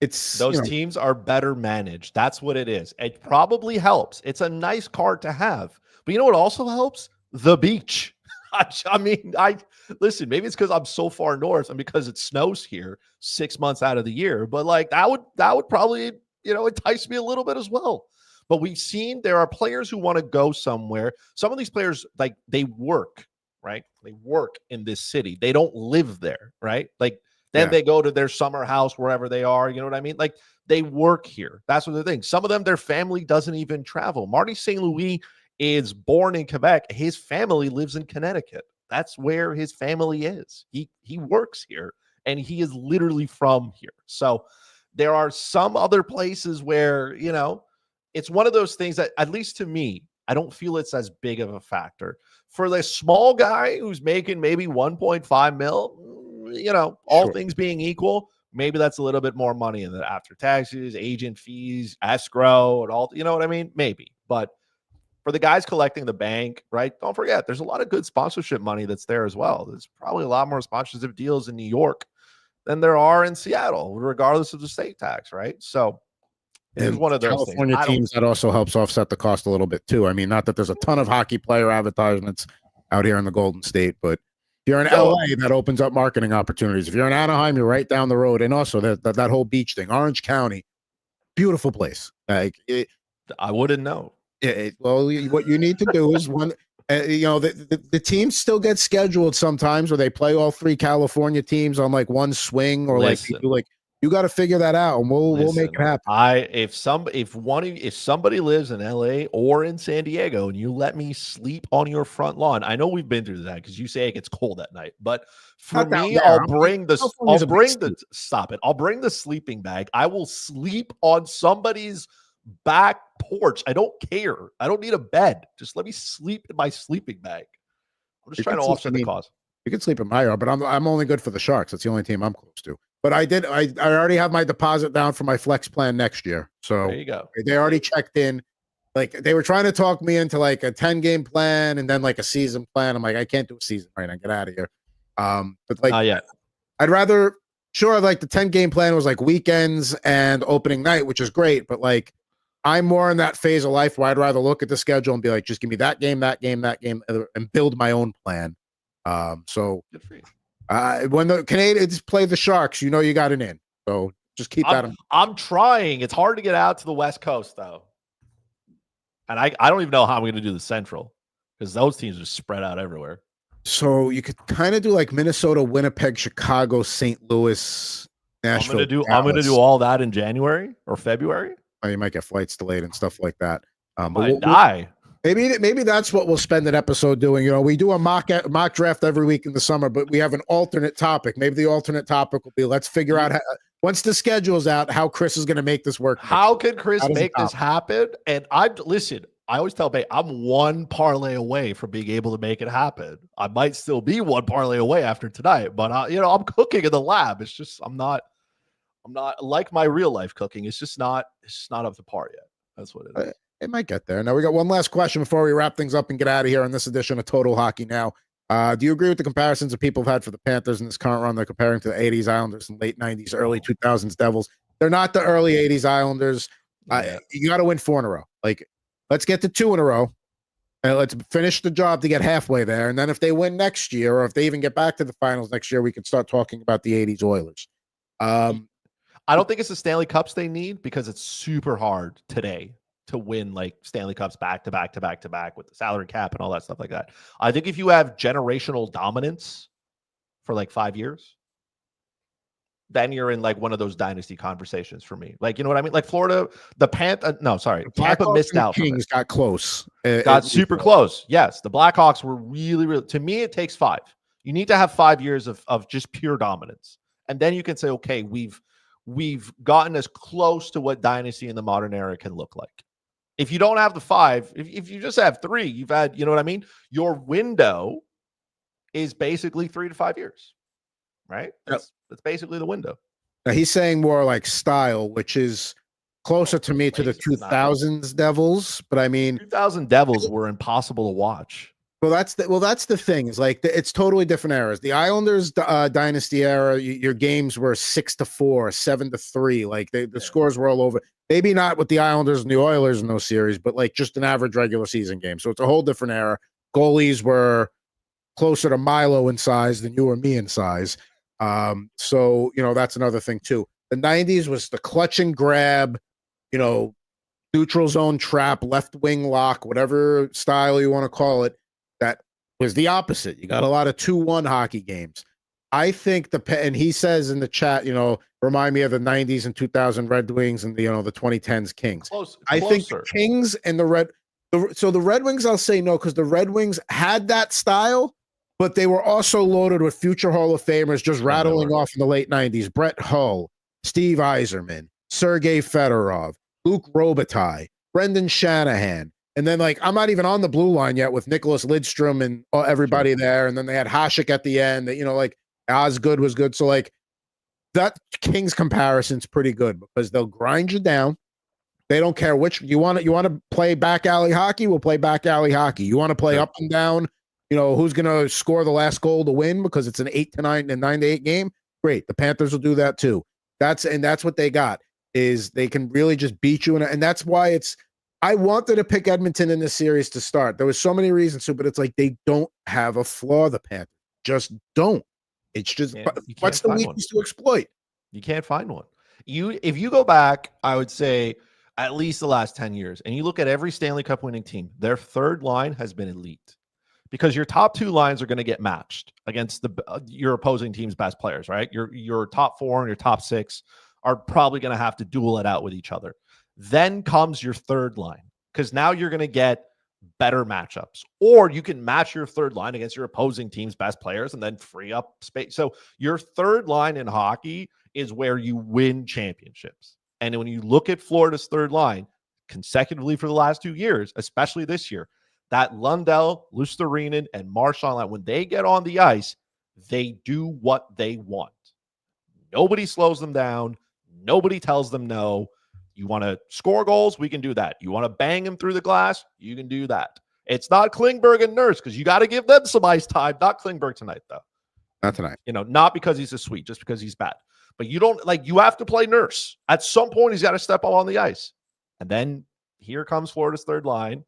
it's those teams are better managed. That's what it is. It probably helps. It's a nice card to have. But you know what also helps? The beach. I listen, maybe it's because I'm so far north and because it snows here 6 months out of the year, but that would probably, entice me a little bit as well. But we've seen there are players who want to go somewhere. Some of these players, they work, right? They work in this city. They don't live there, right? Then they go to their summer house wherever they are. You know what I mean? They work here. That's what they're thinking. Some of them, their family doesn't even travel. Marty St. Louis is born in Quebec. His family lives in Connecticut. That's where his family is. He works here, and he is literally from here. So there are some other places where, it's one of those things that, at least to me, I don't feel it's as big of a factor. For the small guy who's making maybe 1.5 mil, all things being equal, maybe that's a little bit more money in the after taxes, agent fees, escrow, and all, you know what I mean? Maybe. But for the guys collecting the bank, right? Don't forget, there's a lot of good sponsorship money that's there as well. There's probably a lot more sponsorship deals in New York than there are in Seattle, regardless of the state tax, right? So it's one of those California teams that also helps offset the cost a little bit too. I mean, not that there's a ton of hockey player advertisements out here in the Golden State, but if you're in LA, that opens up marketing opportunities. If you're in Anaheim, you're right down the road, and also that whole beach thing, Orange County, beautiful place. I wouldn't know. Well, what you need to do is The teams still get scheduled sometimes where they play all 3 California teams on like one swing, or like you got to figure that out, and we'll make it happen. If somebody lives in LA or in San Diego and you let me sleep on your front lawn, I know we've been through that because you say it gets cold at night, but for me, I'll bring the sleeping bag. I will sleep on somebody's back porch. I don't care. I don't need a bed. Just let me sleep in my sleeping bag. I'm just trying to offset the cost. You can sleep in my yard, but I'm only good for the Sharks. That's the only team I'm close to. But I already have my deposit down for my flex plan next year. So there you go. They already checked in. Like, they were trying to talk me into like a 10-game plan and then like a season plan. I'm like, I can't do a season right now. Get out of here. But like, not yet. I'd rather, sure, like the 10-game plan was like weekends and opening night, which is great. But like, I'm more in that phase of life where I'd rather look at the schedule and be like, just give me that game, and build my own plan. So good for you. When the Canadians play the Sharks, you got an in. So just keep that in mind. I'm trying. It's hard to get out to the West Coast, though. And I don't even know how I'm going to do the Central, because those teams are spread out everywhere. So you could kind of do like Minnesota, Winnipeg, Chicago, St. Louis, Nashville. I'm gonna do all that in January or February. Oh, you might get flights delayed and stuff like that. But die. Maybe that's what we'll spend an episode doing. We do a mock draft every week in the summer, but we have an alternate topic. Maybe the alternate topic will be, let's figure out once the schedule's out, how Chris is going to make this work. How can Chris make this happen? And I always tell Bay, I'm one parlay away from being able to make it happen. I might still be one parlay away after tonight, but I'm cooking in the lab. It's just I'm not like my real life cooking. It's just not up to par yet. That's what it is. It might get there. Now, we got one last question before we wrap things up and get out of here on this edition of Total Hockey Now. Do you agree with the comparisons that people have had for the Panthers in this current run? They're comparing to the 80s Islanders and late 90s, early 2000s Devils. They're not the early 80s Islanders. You got to win 4 in a row. Like, let's get to 2 in a row, and let's finish the job to get halfway there. And then if they win next year, or if they even get back to the finals next year, we can start talking about the 80s Oilers. I don't think it's the Stanley Cups they need, because it's super hard today to win like Stanley Cups back to back with the salary cap and all that stuff like that. I think if you have generational dominance for like 5 years, then you're in like one of those dynasty conversations for me. Like, you know what I mean? Like Florida, Tampa missed out. Kings got close. Got super close. Yes, the Blackhawks were really, to me, it takes 5. You need to have 5 years of just pure dominance. And then you can say, okay, we've gotten as close to what dynasty in the modern era can look like. If you don't have the 5, if you just have 3, you've had, you know what I mean? Your window is basically 3 to 5 years, right? That's basically the window. Now, he's saying more like style, which is closer to me to the 2000s Devils. But I mean, 2000 Devils were impossible to watch. Well, that's the thing. Is like it's totally different eras. The Islanders dynasty era, your games were 6-4, 7-3. Like the scores were all over. Maybe not with the Islanders and the Oilers in those series, but like just an average regular season game. So it's a whole different era. Goalies were closer to Milo in size than you or me in size. So that's another thing too. The 90s was the clutch and grab, neutral zone trap, left wing lock, whatever style you want to call it. That was the opposite. You got a lot of 2-1 hockey games. I think and he says in the chat, remind me of the 90s and 2000 Red Wings and the 2010s Kings. I think the Kings and the Red Wings, I'll say no, because the Red Wings had that style, but they were also loaded with future Hall of Famers just rattling off in the late 90s. Brett Hull, Steve Yzerman, Sergei Fedorov, Luke Robitaille, Brendan Shanahan. And then, like, I'm not even on the blue line yet with Nicholas Lidstrom and everybody there. And then they had Hasek at the end. Like, Osgood was good. So, like, that Kings comparison's pretty good because they'll grind you down. They don't care which you want to play back alley hockey. We'll play back alley hockey. You want to play up and down. Who's going to score the last goal to win because it's an 8-9 and 9-8 game. Great, the Panthers will do that too. That's what they got is they can really just beat you, and that's why I wanted to pick Edmonton in this series to start. There was so many reasons to, but it's like they don't have a flaw. The Panthers just don't. It's just what's the weakness to exploit? You can't find one. If you go back, I would say at least the last 10 years, and you look at every Stanley Cup winning team, their third line has been elite. because your top two lines are going to get matched against your opposing team's best players, right? Your top four and your top six are probably going to have to duel it out with each other. Then comes your third line, because now you're going to get better matchups, or you can match your third line against your opposing team's best players and then free up space. So your third line in hockey is where you win championships. And when you look at Florida's third line consecutively for the last 2 years, especially this year, that Lundell, Luostarinen, and Marchand line, when they get on the ice, they do what they want. Nobody slows them down. Nobody tells them no. You want to score goals? We can do that. You want to bang him through the glass? You can do that. It's not Klingberg and Nurse, because you got to give them some ice time. Not Klingberg tonight, though. Not tonight. Not because he's a sweet, just because he's bad. But you have to play Nurse. At some point, he's got to step up on the ice. And then here comes Florida's third line,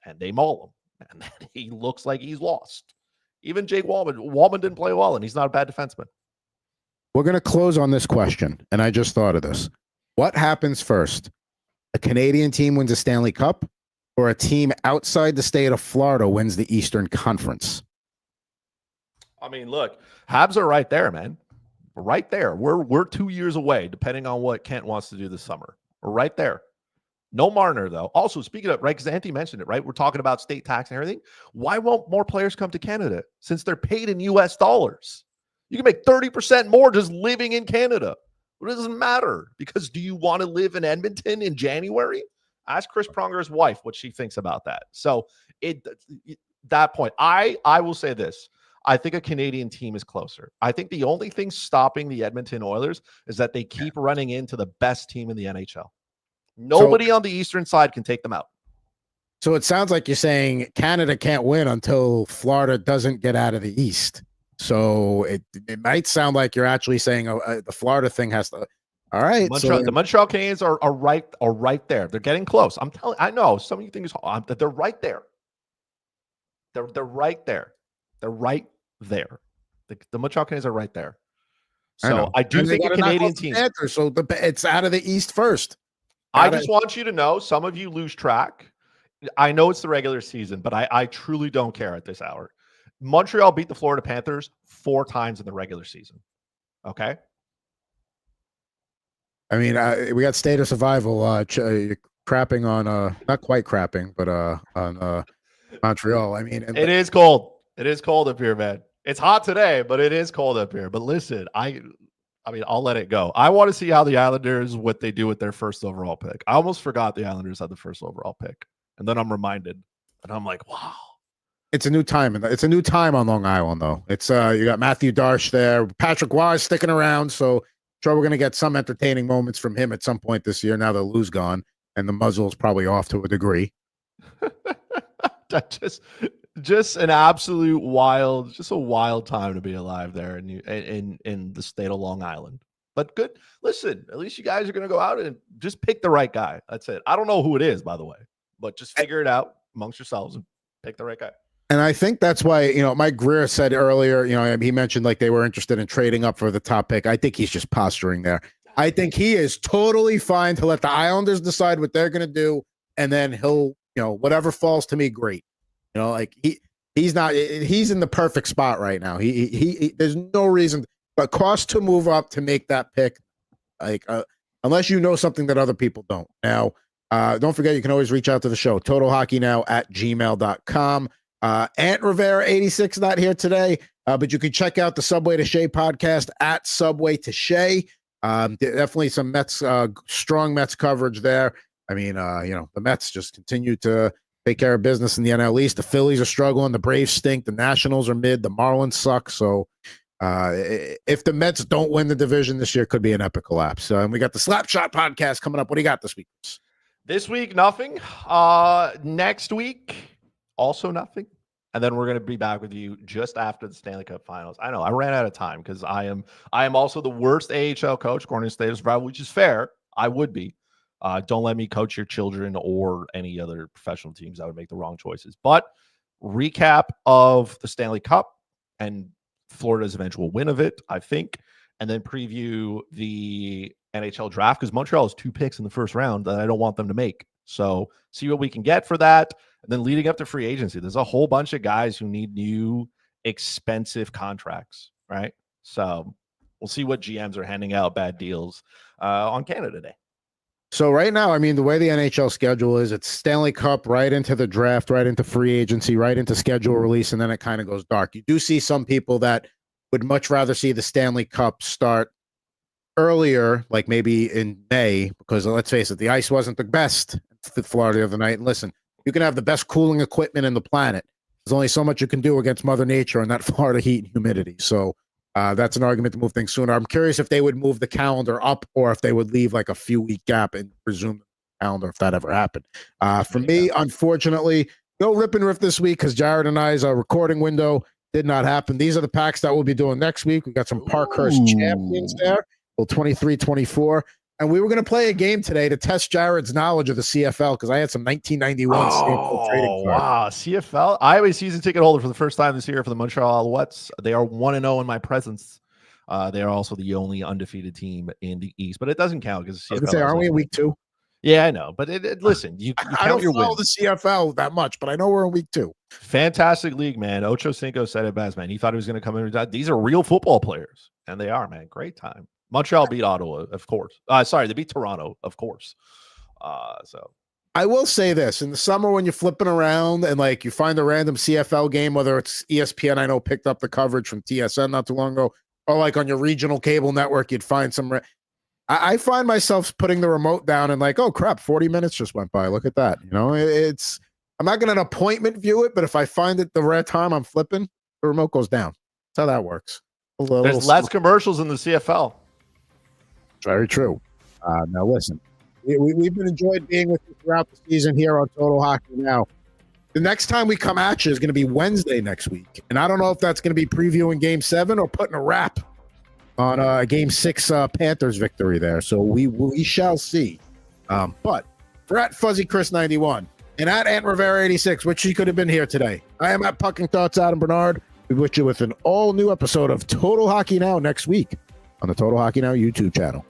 and they maul him. And then he looks like he's lost. Even Jake Wallman. Wallman didn't play well, and he's not a bad defenseman. We're going to close on this question, and I just thought of this. What happens first? A Canadian team wins a Stanley Cup, or a team outside the state of Florida wins the Eastern Conference? I mean, look, Habs are right there, man. Right there. We're 2 years away, depending on what Kent wants to do this summer. We're right there. No Marner, though. Also, speaking of, right, because Antti mentioned it, right? We're talking about state tax and everything. Why won't more players come to Canada since they're paid in U.S. dollars? You can make 30% more just living in Canada. It doesn't matter, because do you want to live in Edmonton in January? Ask Chris Pronger's wife what she thinks about that. So that point, I will say this. I think a Canadian team is closer. I think the only thing stopping the Edmonton Oilers is that they keep running into the best team in the NHL. Nobody on the eastern side can take them out. So it sounds like you're saying Canada can't win until Florida doesn't get out of the East. So it might sound like you're actually saying the Florida thing has to. All right, the Montreal Canadiens are right there. They're getting close. I know some of you think they're right there. They're right there. They're right there. The Montreal Canadiens are right there. So I do think a Canadian team. So it's out of the East first. I just want you to know, some of you lose track. I know it's the regular season, but I truly don't care at this hour. Montreal beat the Florida Panthers 4 times in the regular season. Okay. I mean, we got State of Survival crapping on not quite crapping, but on Montreal. I mean, it is cold. It is cold up here, man. It's hot today, but it is cold up here. But listen, I mean, I'll let it go. I want to see how the Islanders, what they do with their first overall pick. I almost forgot the Islanders had the first overall pick, and then I'm reminded, and I'm like, wow. It's a new time. It's a new time on Long Island, though. It's you got Matthew Darsh there. Patrick Roy sticking around, so sure we're going to get some entertaining moments from him at some point this year. Now that Lou's gone, and the muzzle's probably off to a degree. just an absolute wild, just a wild time to be alive there in the state of Long Island. But good. Listen, at least you guys are going to go out and just pick the right guy. That's it. I don't know who it is, by the way, but just figure it out amongst yourselves and pick the right guy. And I think that's why, Mike Greer said earlier, he mentioned like they were interested in trading up for the top pick. I think he's just posturing there. I think he is totally fine to let the Islanders decide what they're going to do. And then he'll, whatever falls to me, great. He's in the perfect spot right now. He there's no reason, but cost to move up to make that pick. Unless you know something that other people don't. Now, don't forget, you can always reach out to the show, totalhockeynow@gmail.com. Ant Rivera 86 not here today, but you can check out the Subway to Shea podcast at Subway to Shea. Definitely some Mets, strong Mets coverage there. I mean, the Mets just continue to take care of business in the NL East. The Phillies are struggling. The Braves stink. The Nationals are mid. The Marlins suck. So if the Mets don't win the division this year, it could be an epic collapse. And we got the Slapshot podcast coming up. What do you got this week? This week, nothing. Next week, also nothing. And then we're going to be back with you just after the Stanley Cup Finals. I know I ran out of time because I am also the worst AHL coach according to State of Survival, which is fair. I would be. Don't let me coach your children or any other professional teams. I would make the wrong choices. But recap of the Stanley Cup and Florida's eventual win of it, I think, and then preview the NHL draft because Montreal has 2 picks in the first round that I don't want them to make. So see what we can get for that. And then leading up to free agency, there's a whole bunch of guys who need new expensive contracts, right? So we'll see what GMs are handing out bad deals on Canada Day. So right now, I mean, the way the NHL schedule is, it's Stanley Cup right into the draft, right into free agency, right into schedule release, and then it kind of goes dark. You do see some people that would much rather see the Stanley Cup start earlier, like maybe in May, because let's face it, the ice wasn't the best in Florida the other night. And listen, you can have the best cooling equipment in the planet. There's only so much you can do against Mother Nature and that Florida heat and humidity. So that's an argument to move things sooner. I'm curious if they would move the calendar up or if they would leave like a few week gap and resume the calendar if that ever happened. For me, unfortunately, no rip and riff this week because Jared and I's recording window did not happen. These are the packs that we'll be doing next week. We got some Parkhurst champions there, 23-24. And we were going to play a game today to test Jared's knowledge of the CFL because I had some 1991 CFL trading cards. Wow, CFL. I have a season ticket holder for the first time this year for the Montreal Alouettes. They are 1-0 in my presence. They are also the only undefeated team in the East, but it doesn't count because CFL. Aren't we in week 2? Yeah, I know, but listen, you I don't follow the CFL that much, but I know we're in week 2. Fantastic league, man. Ocho Cinco said it best, man. He thought he was going to come in. These are real football players, and they are, man. Great time. Montreal beat Ottawa, of course. Sorry, they beat Toronto, of course. So I will say this: in the summer, when you're flipping around and like you find a random CFL game, whether it's ESPN, I know picked up the coverage from TSN not too long ago, or like on your regional cable network, you'd find some. I find myself putting the remote down and like, oh crap, 40 minutes just went by. Look at that. You know, it's. I'm not going to an appointment view it, but if I find it the rare time I'm flipping, the remote goes down. That's how that works. There's less commercials in the CFL. Very true. Now, listen, we've been enjoying being with you throughout the season here on Total Hockey Now. The next time we come at you is going to be Wednesday next week. And I don't know if that's going to be previewing Game 7 or putting a wrap on Game 6 Panthers victory there. So we shall see. But for at Fuzzy Chris 91 and at Ant Rivera 86, which he could have been here today, I am at Pucking Thoughts Adam Bernard. We wish you with an all-new episode of Total Hockey Now next week on the Total Hockey Now YouTube channel.